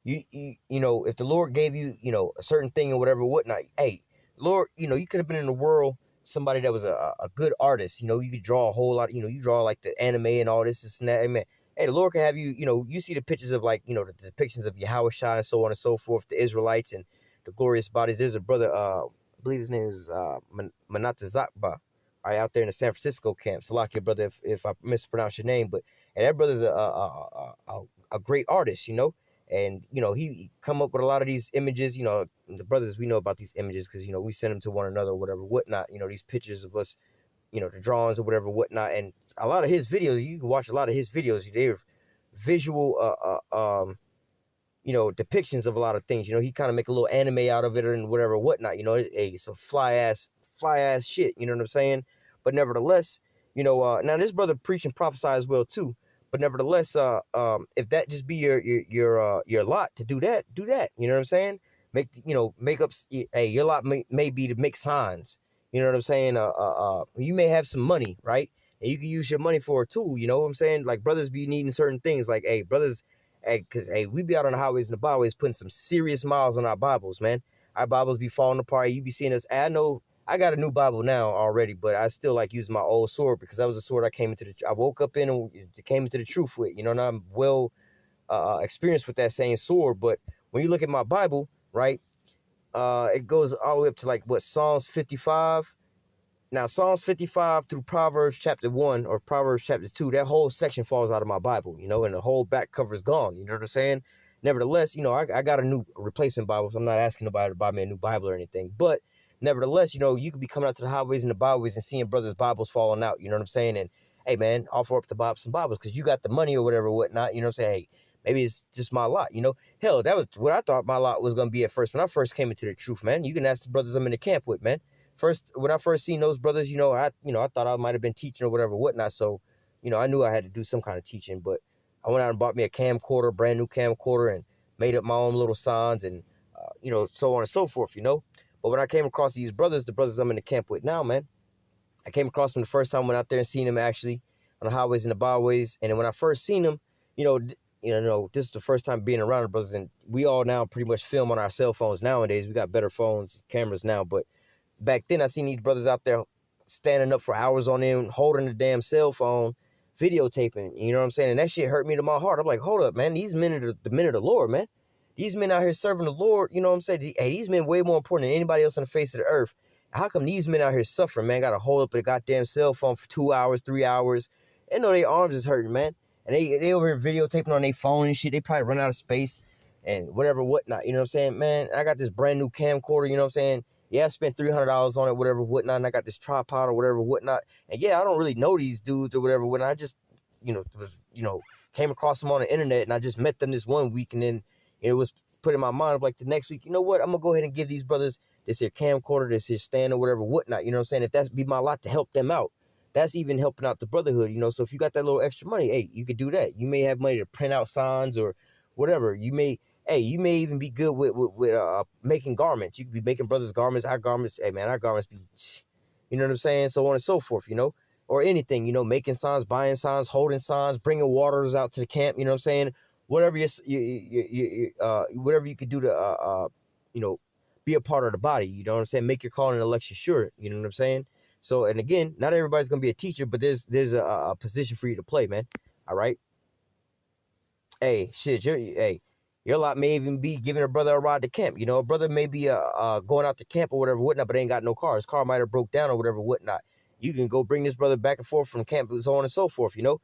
If the Lord gave you, a certain thing or whatever, whatnot, hey, Lord, you could have been in the world somebody that was a good artist. You could draw a whole lot, you draw like the anime and all this and that. Man, hey, the Lord can have you, you see the pictures of, like, the depictions of YAHAWASHI and so on and so forth, the Israelites and the glorious bodies. There's a brother, I believe his name is Manata Zakba, right, out there in the San Francisco camp. Salakia, brother, if I mispronounce your name, but and that brother's a great artist, and he come up with a lot of these images. The brothers, we know about these images because we send them to one another or whatever, whatnot. These pictures of us, the drawings or whatever, whatnot. And a lot of his videos, you can watch a lot of his videos. They're visual depictions of a lot of things. He kind of make a little anime out of it and whatever, whatnot. It's a fly ass shit. You know what I'm saying? But nevertheless, now this brother preach and prophesy as well too. But nevertheless, if that just be your lot to do that, do that. You know what I'm saying? Make up. Hey, your lot may be to make signs. You know what I'm saying? You may have some money, right? And you can use your money for it too. You know what I'm saying? Like, brothers be needing certain things. Like, hey, brothers, hey, because, hey, we be out on the highways and the byways putting some serious miles on our Bibles, man. Our Bibles be falling apart. You be seeing us. I know I got a new Bible now already, but I still like using my old sword because that was the sword I woke up in and came into the truth with. And I'm well experienced with that same sword. But when you look at my Bible, right, It goes all the way up to like what, Psalms 55. Now, Psalms 55 through Proverbs chapter 1 or Proverbs chapter 2, that whole section falls out of my Bible, you know, and the whole back cover is gone. You know what I'm saying? Nevertheless, you know, I got a new replacement Bible, so I'm not asking nobody to buy me a new Bible or anything. But nevertheless, you know, you could be coming out to the highways and the byways and seeing brothers' Bibles falling out. You know what I'm saying? And hey, man, offer up to Bob some Bibles because you got the money or whatever, whatnot. You know what I'm saying? Hey, maybe it's just my lot. You know, hell, that was what I thought my lot was gonna be at first when I first came into the truth, man. You can ask the brothers I'm in the camp with, man. First, when I first seen those brothers, I thought I might have been teaching or whatever, whatnot. So, I knew I had to do some kind of teaching. But I went out and bought me a camcorder, brand new camcorder, and made up my own little signs and so on and so forth. But when I came across these brothers, the brothers I'm in the camp with now, man, I came across them the first time I went out there and seen them actually on the highways and the byways. And then when I first seen them, this is the first time being around the brothers, and we all now pretty much film on our cell phones nowadays. We got better phones, cameras now, but back then, I seen these brothers out there standing up for hours on end, holding the damn cell phone, videotaping. You know what I'm saying? And that shit hurt me to my heart. I'm like, hold up, man. These men are the men of the Lord, man. These men out here serving the Lord. You know what I'm saying? Hey, these men way more important than anybody else on the face of the earth. How come these men out here suffering, man? Got to hold up a goddamn cell phone for 2 hours, 3 hours. They know their arms is hurting, man. And they over here videotaping on their phone and shit. They probably run out of space and whatever, whatnot. You know what I'm saying? Man, I got this brand new camcorder, you know what I'm saying? Yeah, I spent $300 on it, whatever, whatnot, and I got this tripod or whatever, whatnot. And yeah, I don't really know these dudes or whatever, whatnot. I just, came across them on the internet, and I just met them this one week, and then it was put in my mind of like the next week, you know what, I'm going to go ahead and give these brothers this here camcorder, this here stand or whatever, whatnot, you know what I'm saying? If that's be my lot to help them out, that's even helping out the brotherhood, So if you got that little extra money, hey, you could do that. You may have money to print out signs or whatever. You may even be good with making garments. You could be making brothers garments, our garments. Hey, man, our garments be, you know what I'm saying? So on and so forth, or anything, making signs, buying signs, holding signs, bringing waters out to the camp. You know what I'm saying? Whatever whatever you could do to, be a part of the body. You know what I'm saying? Make your calling and election sure. You know what I'm saying? So, and again, not everybody's gonna be a teacher, but there's a position for you to play, man. All right. Hey, shit, your lot may even be giving a brother a ride to camp. A brother may be going out to camp or whatever, whatnot, but ain't got no car. His car might have broke down or whatever, whatnot. You can go bring this brother back and forth from camp, so on and so forth. You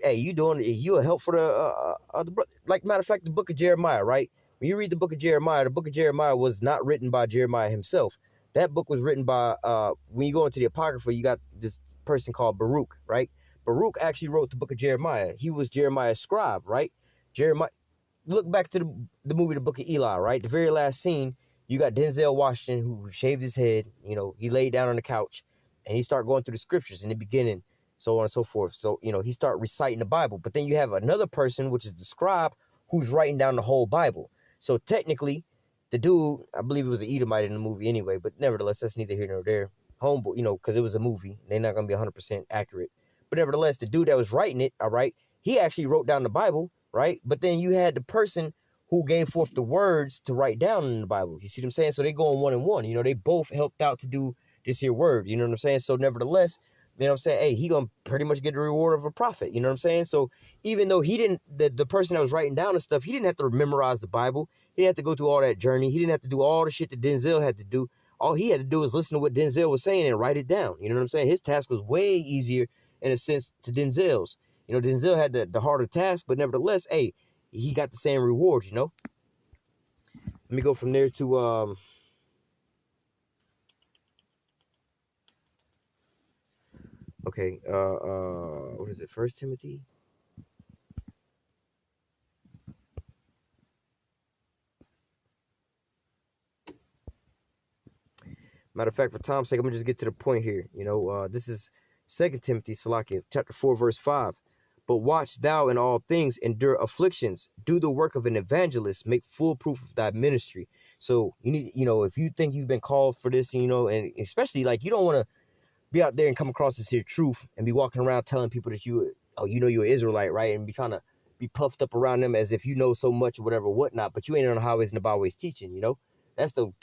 a help for the brother. Like, matter of fact, the book of Jeremiah, right? When you read the book of Jeremiah was not written by Jeremiah himself. That book was written by when you go into the Apocrypha, you got this person called Baruch, right? Baruch actually wrote the book of Jeremiah. He was Jeremiah's scribe, right? Jeremiah, look back to the movie The Book of Eli, right? The very last scene, you got Denzel Washington who shaved his head. He laid down on the couch and he started going through the scriptures in the beginning, so on and so forth. So, he started reciting the Bible. But then you have another person, which is the scribe, who's writing down the whole Bible. So technically, the dude, I believe it was an Edomite in the movie anyway, but nevertheless, that's neither here nor there. Homeboy, because it was a movie. They're not going to be 100% accurate. But nevertheless, the dude that was writing it, all right, he actually wrote down the Bible, right? But then you had the person who gave forth the words to write down in the Bible. You see what I'm saying? So they go on one and one. They both helped out to do this here word. You know what I'm saying? So nevertheless, you know what I'm saying? Hey, he going to pretty much get the reward of a prophet. You know what I'm saying? So even though he didn't, the person that was writing down the stuff, he didn't have to memorize the Bible. He didn't have to go through all that journey. He didn't have to do all the shit that Denzel had to do. All he had to do was listen to what Denzel was saying and write it down. You know what I'm saying? His task was way easier in a sense to Denzel's. Denzel had the harder task, but nevertheless, hey, he got the same reward, Let me go from there to okay, what is it? 1 Timothy? Matter of fact, for time's sake, I'm gonna just get to the point here. This is 2 Timothy, Salakia, chapter 4, verse 5. But watch thou in all things, endure afflictions, do the work of an evangelist, make full proof of thy ministry. So you need, if you think you've been called for this, and especially like you don't want to be out there and come across this here truth and be walking around telling people that you're an Israelite, right? And be trying to be puffed up around them as if you know so much or whatever, whatnot, but you ain't on the highways and the byways teaching, That's the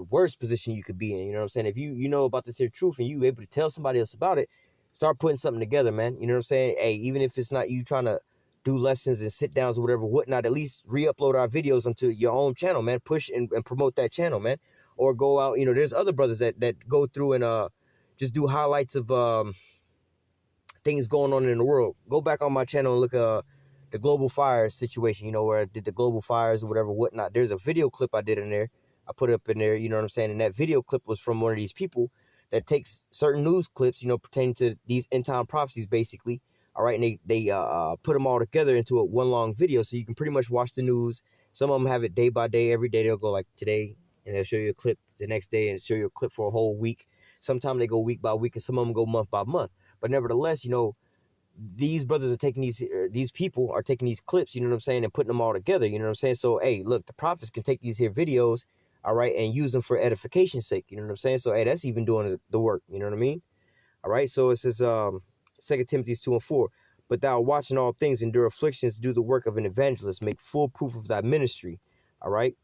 worst position you could be in, you know what I'm saying? If you know about this here truth and you able to tell somebody else about it, start putting something together, man. You know what I'm saying? Hey, even if it's not you trying to do lessons and sit downs or whatever, whatnot, at least re-upload our videos onto your own channel, man. Push and promote that channel, man. or go out. You know, there's other brothers that go through and just do highlights of things going on in the world. Go back on my channel and look at the global fires situation, you know, where I did the global fires or whatever, whatnot. There's a video clip I did in there. I put it up in there, you know what I'm saying? And that video clip was from one of these people that takes certain news clips, you know, pertaining to these end time prophecies, basically. All right. And they put them all together into a one long video. So you can pretty much watch the news. Some of them have it day by day. Every day they'll go like today, and they'll show you a clip the next day and show you a clip for a whole week. Sometimes they go week by week, and some of them go month by month. But nevertheless, you know, these brothers are taking these people are taking these clips, you know what I'm saying, and putting them all together, you know what I'm saying? So, hey, look, the prophets can take these here videos, all right, and use them for edification's sake, you know what I'm saying? So, hey, that's even doing the work, you know what I mean? All right, so it says 2 Timothy 2:4, but thou watching all things, endure afflictions, do the work of an evangelist, make full proof of thy ministry, all right?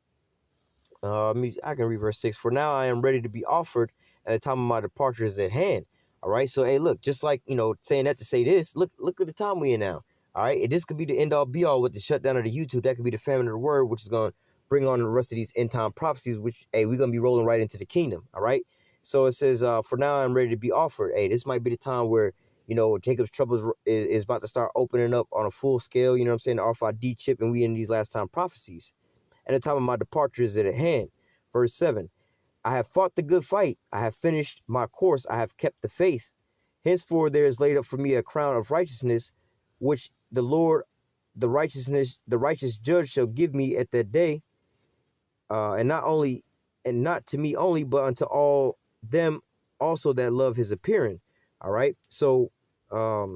I can read verse 6. For now I am ready to be offered, and the time of my departure is at hand. All right. So, hey, look, just like, you know, saying that to say this, look at the time we in now. All right. This could be the end all be all with the shutdown of the YouTube. That could be the famine of the word, which is going to bring on the rest of these end time prophecies, which, hey, we're going to be rolling right into the kingdom. All right. So it says, for now I'm ready to be offered. Hey, this might be the time where, you know, Jacob's troubles is about to start opening up on a full scale. You know what I'm saying? The RFID chip, and we in these last time prophecies. And the time of my departure is at hand. Verse 7, I have fought the good fight. I have finished my course. I have kept the faith. Henceforth there is laid up for me a crown of righteousness, which the Lord, the righteous judge shall give me at that day. And not to me only, but unto all them also that love his appearing. All right. So, let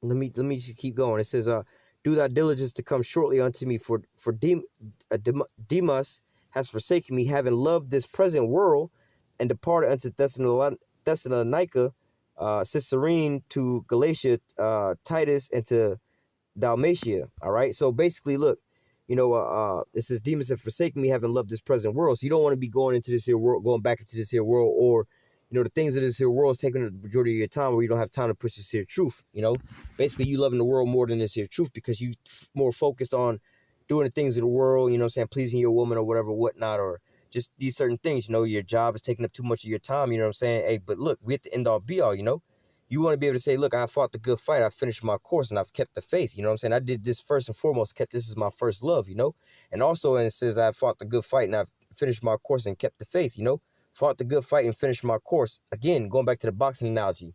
me just keep going. It says, do thy diligence to come shortly unto me, for Demas has forsaken me, having loved this present world, and departed unto Thessalonica, Caesarea to Galatia, Titus, and to Dalmatia. All right. So basically, look, you know, it says Demas have forsaken me, having loved this present world. So you don't want to be going into this here world, going back into this here world, or, you know, the things of this here world is taking the majority of your time, where you don't have time to push this here truth. You know, basically you loving the world more than this here truth, because you more focused on doing the things of the world, you know what I'm saying, pleasing your woman or whatever, whatnot, or just these certain things. You know, your job is taking up too much of your time, you know what I'm saying? Hey, but look, we at the end all be all, you know. You want to be able to say, look, I fought the good fight. I finished my course and I've kept the faith. You know what I'm saying? I did this first and foremost, kept this as my first love, you know? And also, and it says, I fought the good fight and I've finished my course and kept the faith, you know? Fought the good fight and finished my course. Again, going back to the boxing analogy.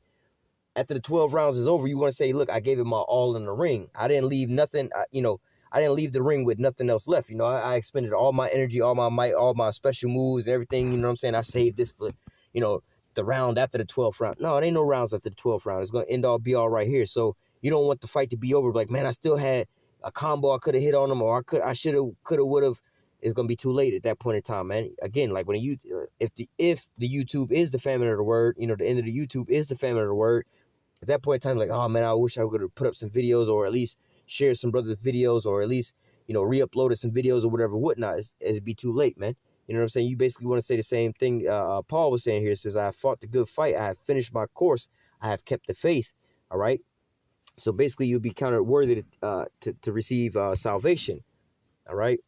After the 12 rounds is over, you want to say, look, I gave it my all in the ring. I didn't leave nothing, I didn't leave the ring with nothing else left. You know, I expended all my energy, all my might, all my special moves, everything, you know what I'm saying? I saved this for, you know, the round after the 12th round. No, it ain't no rounds after the 12th round. It's going to end all be all right here. So you don't want the fight to be over. Like, man, I still had a combo I could have hit on him, or I should have, could have, would have. It's going to be too late at that point in time, man. Again, like when if the YouTube is the famine of the word, you know, the end of the YouTube is the famine of the word. At that point in time, like, oh man, I wish I could have put up some videos, or at least share some brothers' videos, or at least, you know, re-uploaded some videos or whatever, whatnot. It'd be too late, man. You know what I'm saying? You basically want to say the same thing Paul was saying here. It says, I have fought the good fight. I have finished my course. I have kept the faith. All right. So basically, you'll be counted worthy to receive salvation. All right.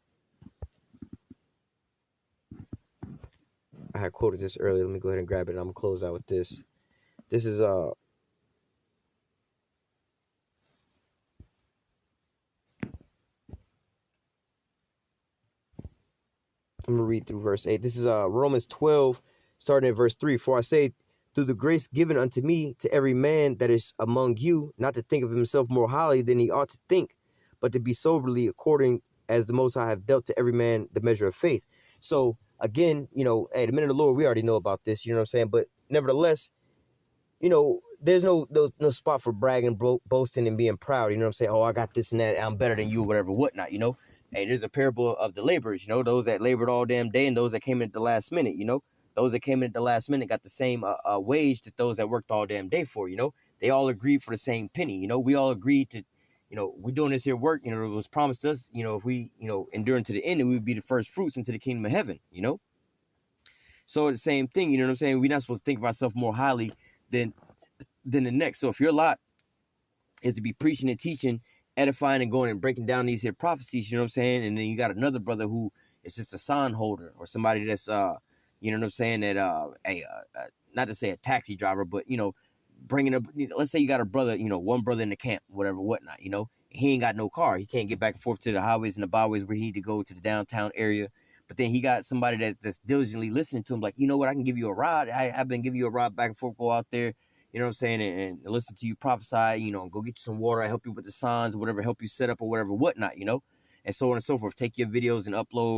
I had quoted this earlier. Let me go ahead and grab it. And I'm going to close out with this. This is I'm going to read through verse 8. This is Romans 12, starting at verse 3. For I say, through the grace given unto me, to every man that is among you, not to think of himself more highly than he ought to think, but to be soberly according as the Most High have dealt to every man the measure of faith. So, again, you know, hey, the minute of the Lord, we already know about this, you know what I'm saying? But nevertheless, you know, there's no spot for bragging, boasting, and being proud. You know what I'm saying? Oh, I got this and that. I'm better than you, whatever, whatnot, you know? Hey, there's a parable of the laborers, you know, those that labored all damn day and those that came in at the last minute, you know? Those that came in at the last minute got the same wage that those that worked all damn day for, you know? They all agreed for the same penny, you know? We all agreed to, you know, we're doing this here work, you know, it was promised to us, you know, if we, you know, endure to the end, we would be the first fruits into the kingdom of heaven, you know? So the same thing, you know what I'm saying? We're not supposed to think of ourselves more highly than the next. So if your lot is to be preaching and teaching edifying and going and breaking down these here prophecies, you know what I'm saying? And then you got another brother who is just a sign holder or somebody that's you know what I'm saying, that not to say a taxi driver, but you know, bringing up, let's say you got a brother, you know, one brother in the camp, whatever, whatnot, you know, he ain't got no car. He can't get back and forth to the highways and the byways where he need to go to the downtown area. But then he got somebody that's diligently listening to him, like, you know what, I can give you a ride. I've been giving you a ride back and forth, go out there, you know what I'm saying, and listen to you prophesy, you know, go get you some water, I help you with the signs or whatever, help you set up or whatever, whatnot, you know, and so on and so forth. Take your videos and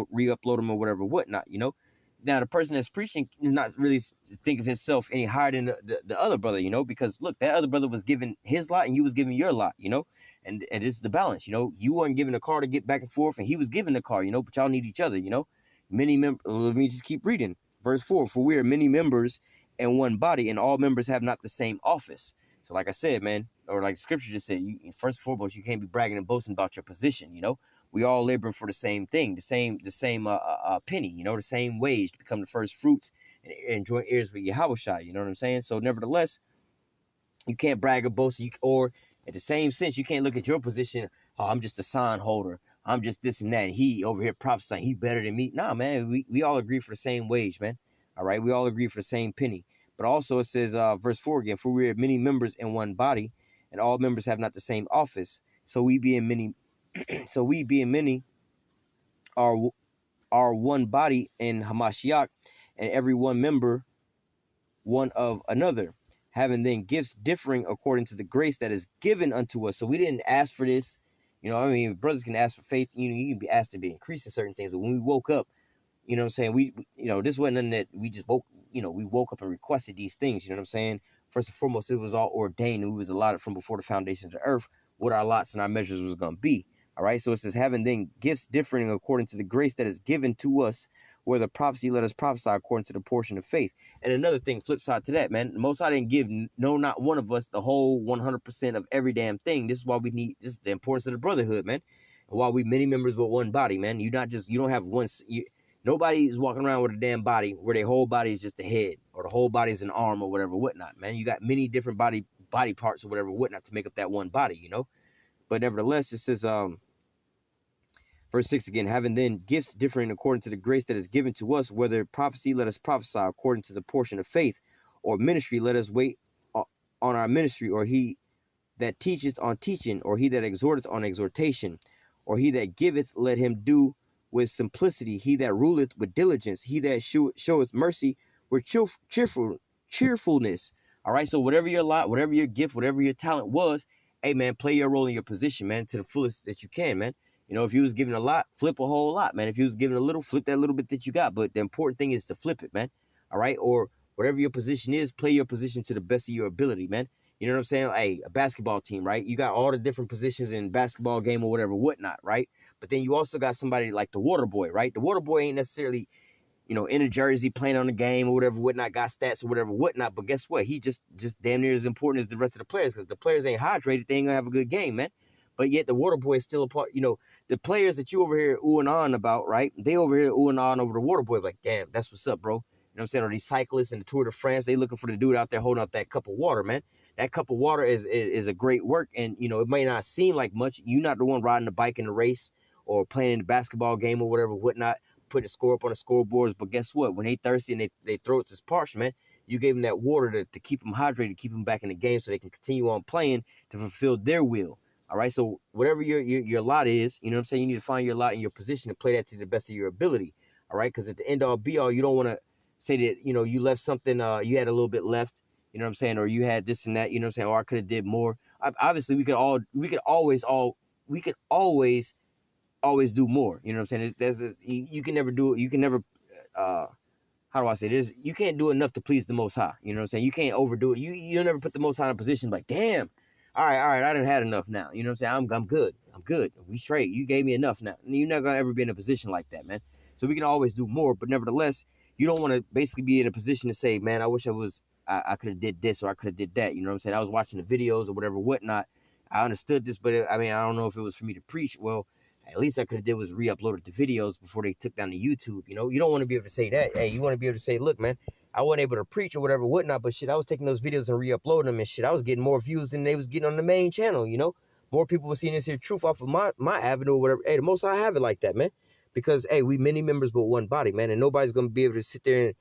re-upload them or whatever, whatnot, you know. Now, the person that's preaching is not really think of himself any higher than the other brother, you know, because look, that other brother was giving his lot and you was giving your lot, you know, and this is the balance, you know. You weren't giving a car to get back and forth and he was giving the car, you know, but y'all need each other, you know. Let me just keep reading. Verse 4, for we are many members in one body and all members have not the same office. So like I said, man, or like scripture just said, you, first and foremost, you can't be bragging and boasting about your position, you know. We all laboring for the same thing, the same penny, you know, the same wage to become the first fruits and joint heirs with YAHAWASHI, you know what I'm saying? So nevertheless, you can't brag or boast, or in the same sense, you can't look at your position, oh, I'm just a sign holder, I'm just this and that, and he over here prophesying, he better than me. Nah, man, we all agree for the same wage, man. All right, we all agree for the same penny. But also it says, verse 4 again, for we are many members in one body, and all members have not the same office. So we being many, are one body in Hamashiach, and every one member one of another, having then gifts differing according to the grace that is given unto us. So we didn't ask for this. You know, I mean, brothers can ask for faith. You know, you can be asked to be increased in certain things. But when we woke up, you know what I'm saying, we you know, this wasn't nothing that we just woke, you know, we woke up and requested these things. You know what I'm saying? First and foremost, it was all ordained, and we was allotted from before the foundation of the earth what our lots and our measures was going to be. All right, so it says, having then gifts differing according to the grace that is given to us, where the prophecy let us prophesy according to the portion of faith. And another thing, flip side to that, man, the Most High didn't give not one of us the whole 100% of every damn thing. This is why we need, this is the importance of the brotherhood, man. And why we many members but one body, man. You don't have one, nobody is walking around with a damn body where their whole body is just a head, or the whole body is an arm or whatever, whatnot, man. You got many different body parts or whatever, whatnot, to make up that one body, you know. But nevertheless, it says, verse 6 again, having then gifts differing according to the grace that is given to us, whether prophecy, let us prophesy according to the portion of faith, or ministry, let us wait on our ministry, or he that teacheth on teaching, or he that exhorteth on exhortation, or he that giveth, let him do with simplicity, he that ruleth with diligence, he that showeth mercy with cheerfulness. All right, so whatever your lot, whatever your gift, whatever your talent was, hey, man, play your role in your position, man, to the fullest that you can, man. You know, if you was giving a lot, flip a whole lot, man. If you was giving a little, flip that little bit that you got. But the important thing is to flip it, man. All right? Or whatever your position is, play your position to the best of your ability, man. You know what I'm saying? Hey, a basketball team, right? You got all the different positions in basketball game or whatever, whatnot, right? But then you also got somebody like the water boy, right? The water boy ain't necessarily, you know, in a jersey playing on the game or whatever, whatnot, got stats or whatever, whatnot. But guess what? He just damn near as important as the rest of the players, because the players ain't hydrated. They ain't gonna have a good game, man. But yet the water boy is still a part, you know, the players that you over here oohing on about, right? They over here oohing on over the water boy, like, damn, that's what's up, bro. You know what I'm saying? Or these cyclists in the Tour de France, they looking for the dude out there holding out that cup of water, man. That cup of water is a great work. And, you know, it may not seem like much. You're not the one riding the bike in the race or playing in the basketball game or whatever, whatnot, putting a score up on the scoreboards. But guess what? When they thirsty and they throats is parched, man, you gave them that water to keep them hydrated, to keep them back in the game so they can continue on playing to fulfill their will. All right, so whatever your lot is, you know what I'm saying, you need to find your lot in your position and play that to the best of your ability. All right, because at the end all be all, you don't want to say that, you know, you left something, you had a little bit left, you know what I'm saying, or you had this and that, you know what I'm saying, or I could have did more. Obviously, we could always do more. You know what I'm saying? You can never do it. You can never, how do I say this? You can't do enough to please the Most High. You know what I'm saying? You can't overdo it. You'll never put the Most High in a position like, damn. All right, I done had enough now. You know what I'm saying? I'm good. We straight. You gave me enough now. You're not gonna ever be in a position like that, man. So we can always do more, but nevertheless, you don't want to basically be in a position to say, man, I wish I could have did this or I could have did that. You know what I'm saying? I was watching the videos or whatever, whatnot. I understood this, but I mean, I don't know if it was for me to preach. Well, at least I could have did was re-uploaded the videos before they took down the YouTube. You know, you don't want to be able to say that. Hey, you want to be able to say, look, man, I wasn't able to preach or whatever, whatnot, but shit, I was taking those videos and re-uploading them and shit. I was getting more views than they was getting on the main channel, you know? more people will see this here truth off of my avenue or whatever. Hey, the most I have it like that, man. Because hey, we many members but one body, man, and nobody's gonna be able to sit there and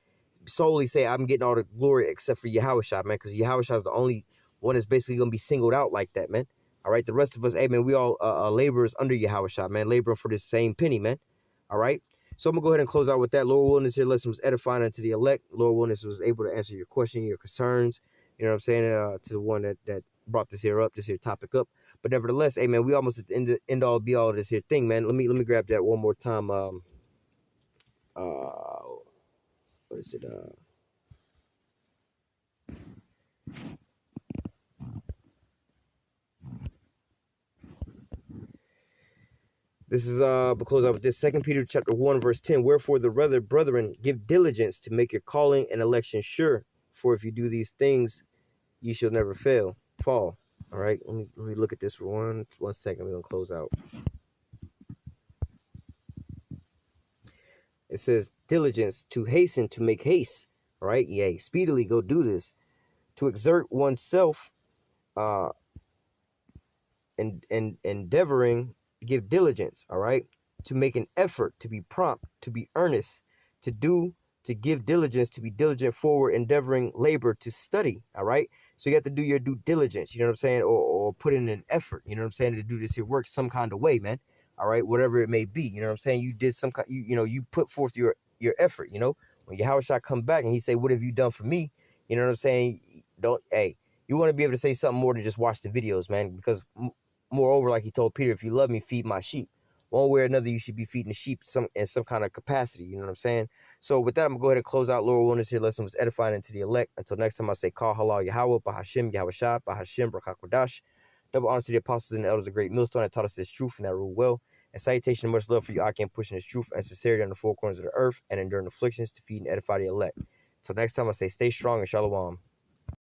solely say I'm getting all the glory except for YAHAWASHI, man, because YAHAWASHI is the only one that's basically gonna be singled out like that, man. All right, the rest of us, hey man, we all laborers under YAHAWASHI, man, laboring for this same penny, man. All right. So I'm gonna go ahead and close out with that. Lord willing, this here lesson was edifying unto the elect. Lord willing, this was able to answer your question, your concerns. You know what I'm saying? To the one that brought this here topic up. But nevertheless, hey man, we almost at the end all be all of this here thing, man. Let me grab that one more time. What is it? This is we'll close out with this. 2 Peter chapter 1, verse 10. Wherefore the brethren, give diligence to make your calling and election sure. For if you do these things, you shall never fall. All right. Let me look at this for one second. We're gonna close out. It says diligence, to hasten, to make haste. All right. Yea, speedily go do this. To exert oneself, and endeavoring, give diligence. All right. To make an effort, to be prompt, to be earnest, to do, to give diligence, to be diligent, forward, endeavoring, labor, to study. All right. So you have to do your due diligence, you know what I'm saying? Or put in an effort, you know what I'm saying, to do this here work some kind of way, man. All right. Whatever it may be, you know what I'm saying? You did some kind, you put forth your effort, you know. When Yahawashi come back and he say, what have you done for me? You know what I'm saying? You want to be able to say something more than just watch the videos, man, because moreover, like he told Peter, if you love me, feed my sheep. One way or another, you should be feeding the sheep in some kind of capacity. You know what I'm saying? So with that, I'm going to go ahead and close out. Lord willing, this here lesson was edifying into the elect. Until next time, I say, call halal Yahawah, Bahashim, Yahawashah, Bahashim, Brakakwadash. Double honor to the apostles and the elders of Great Millstone that taught us this truth and that rule well. And salutation and much love for you. I can pushing this truth and sincerity on the four corners of the earth and enduring afflictions to feed and edify the elect. Until next time, I say, stay strong and shalom.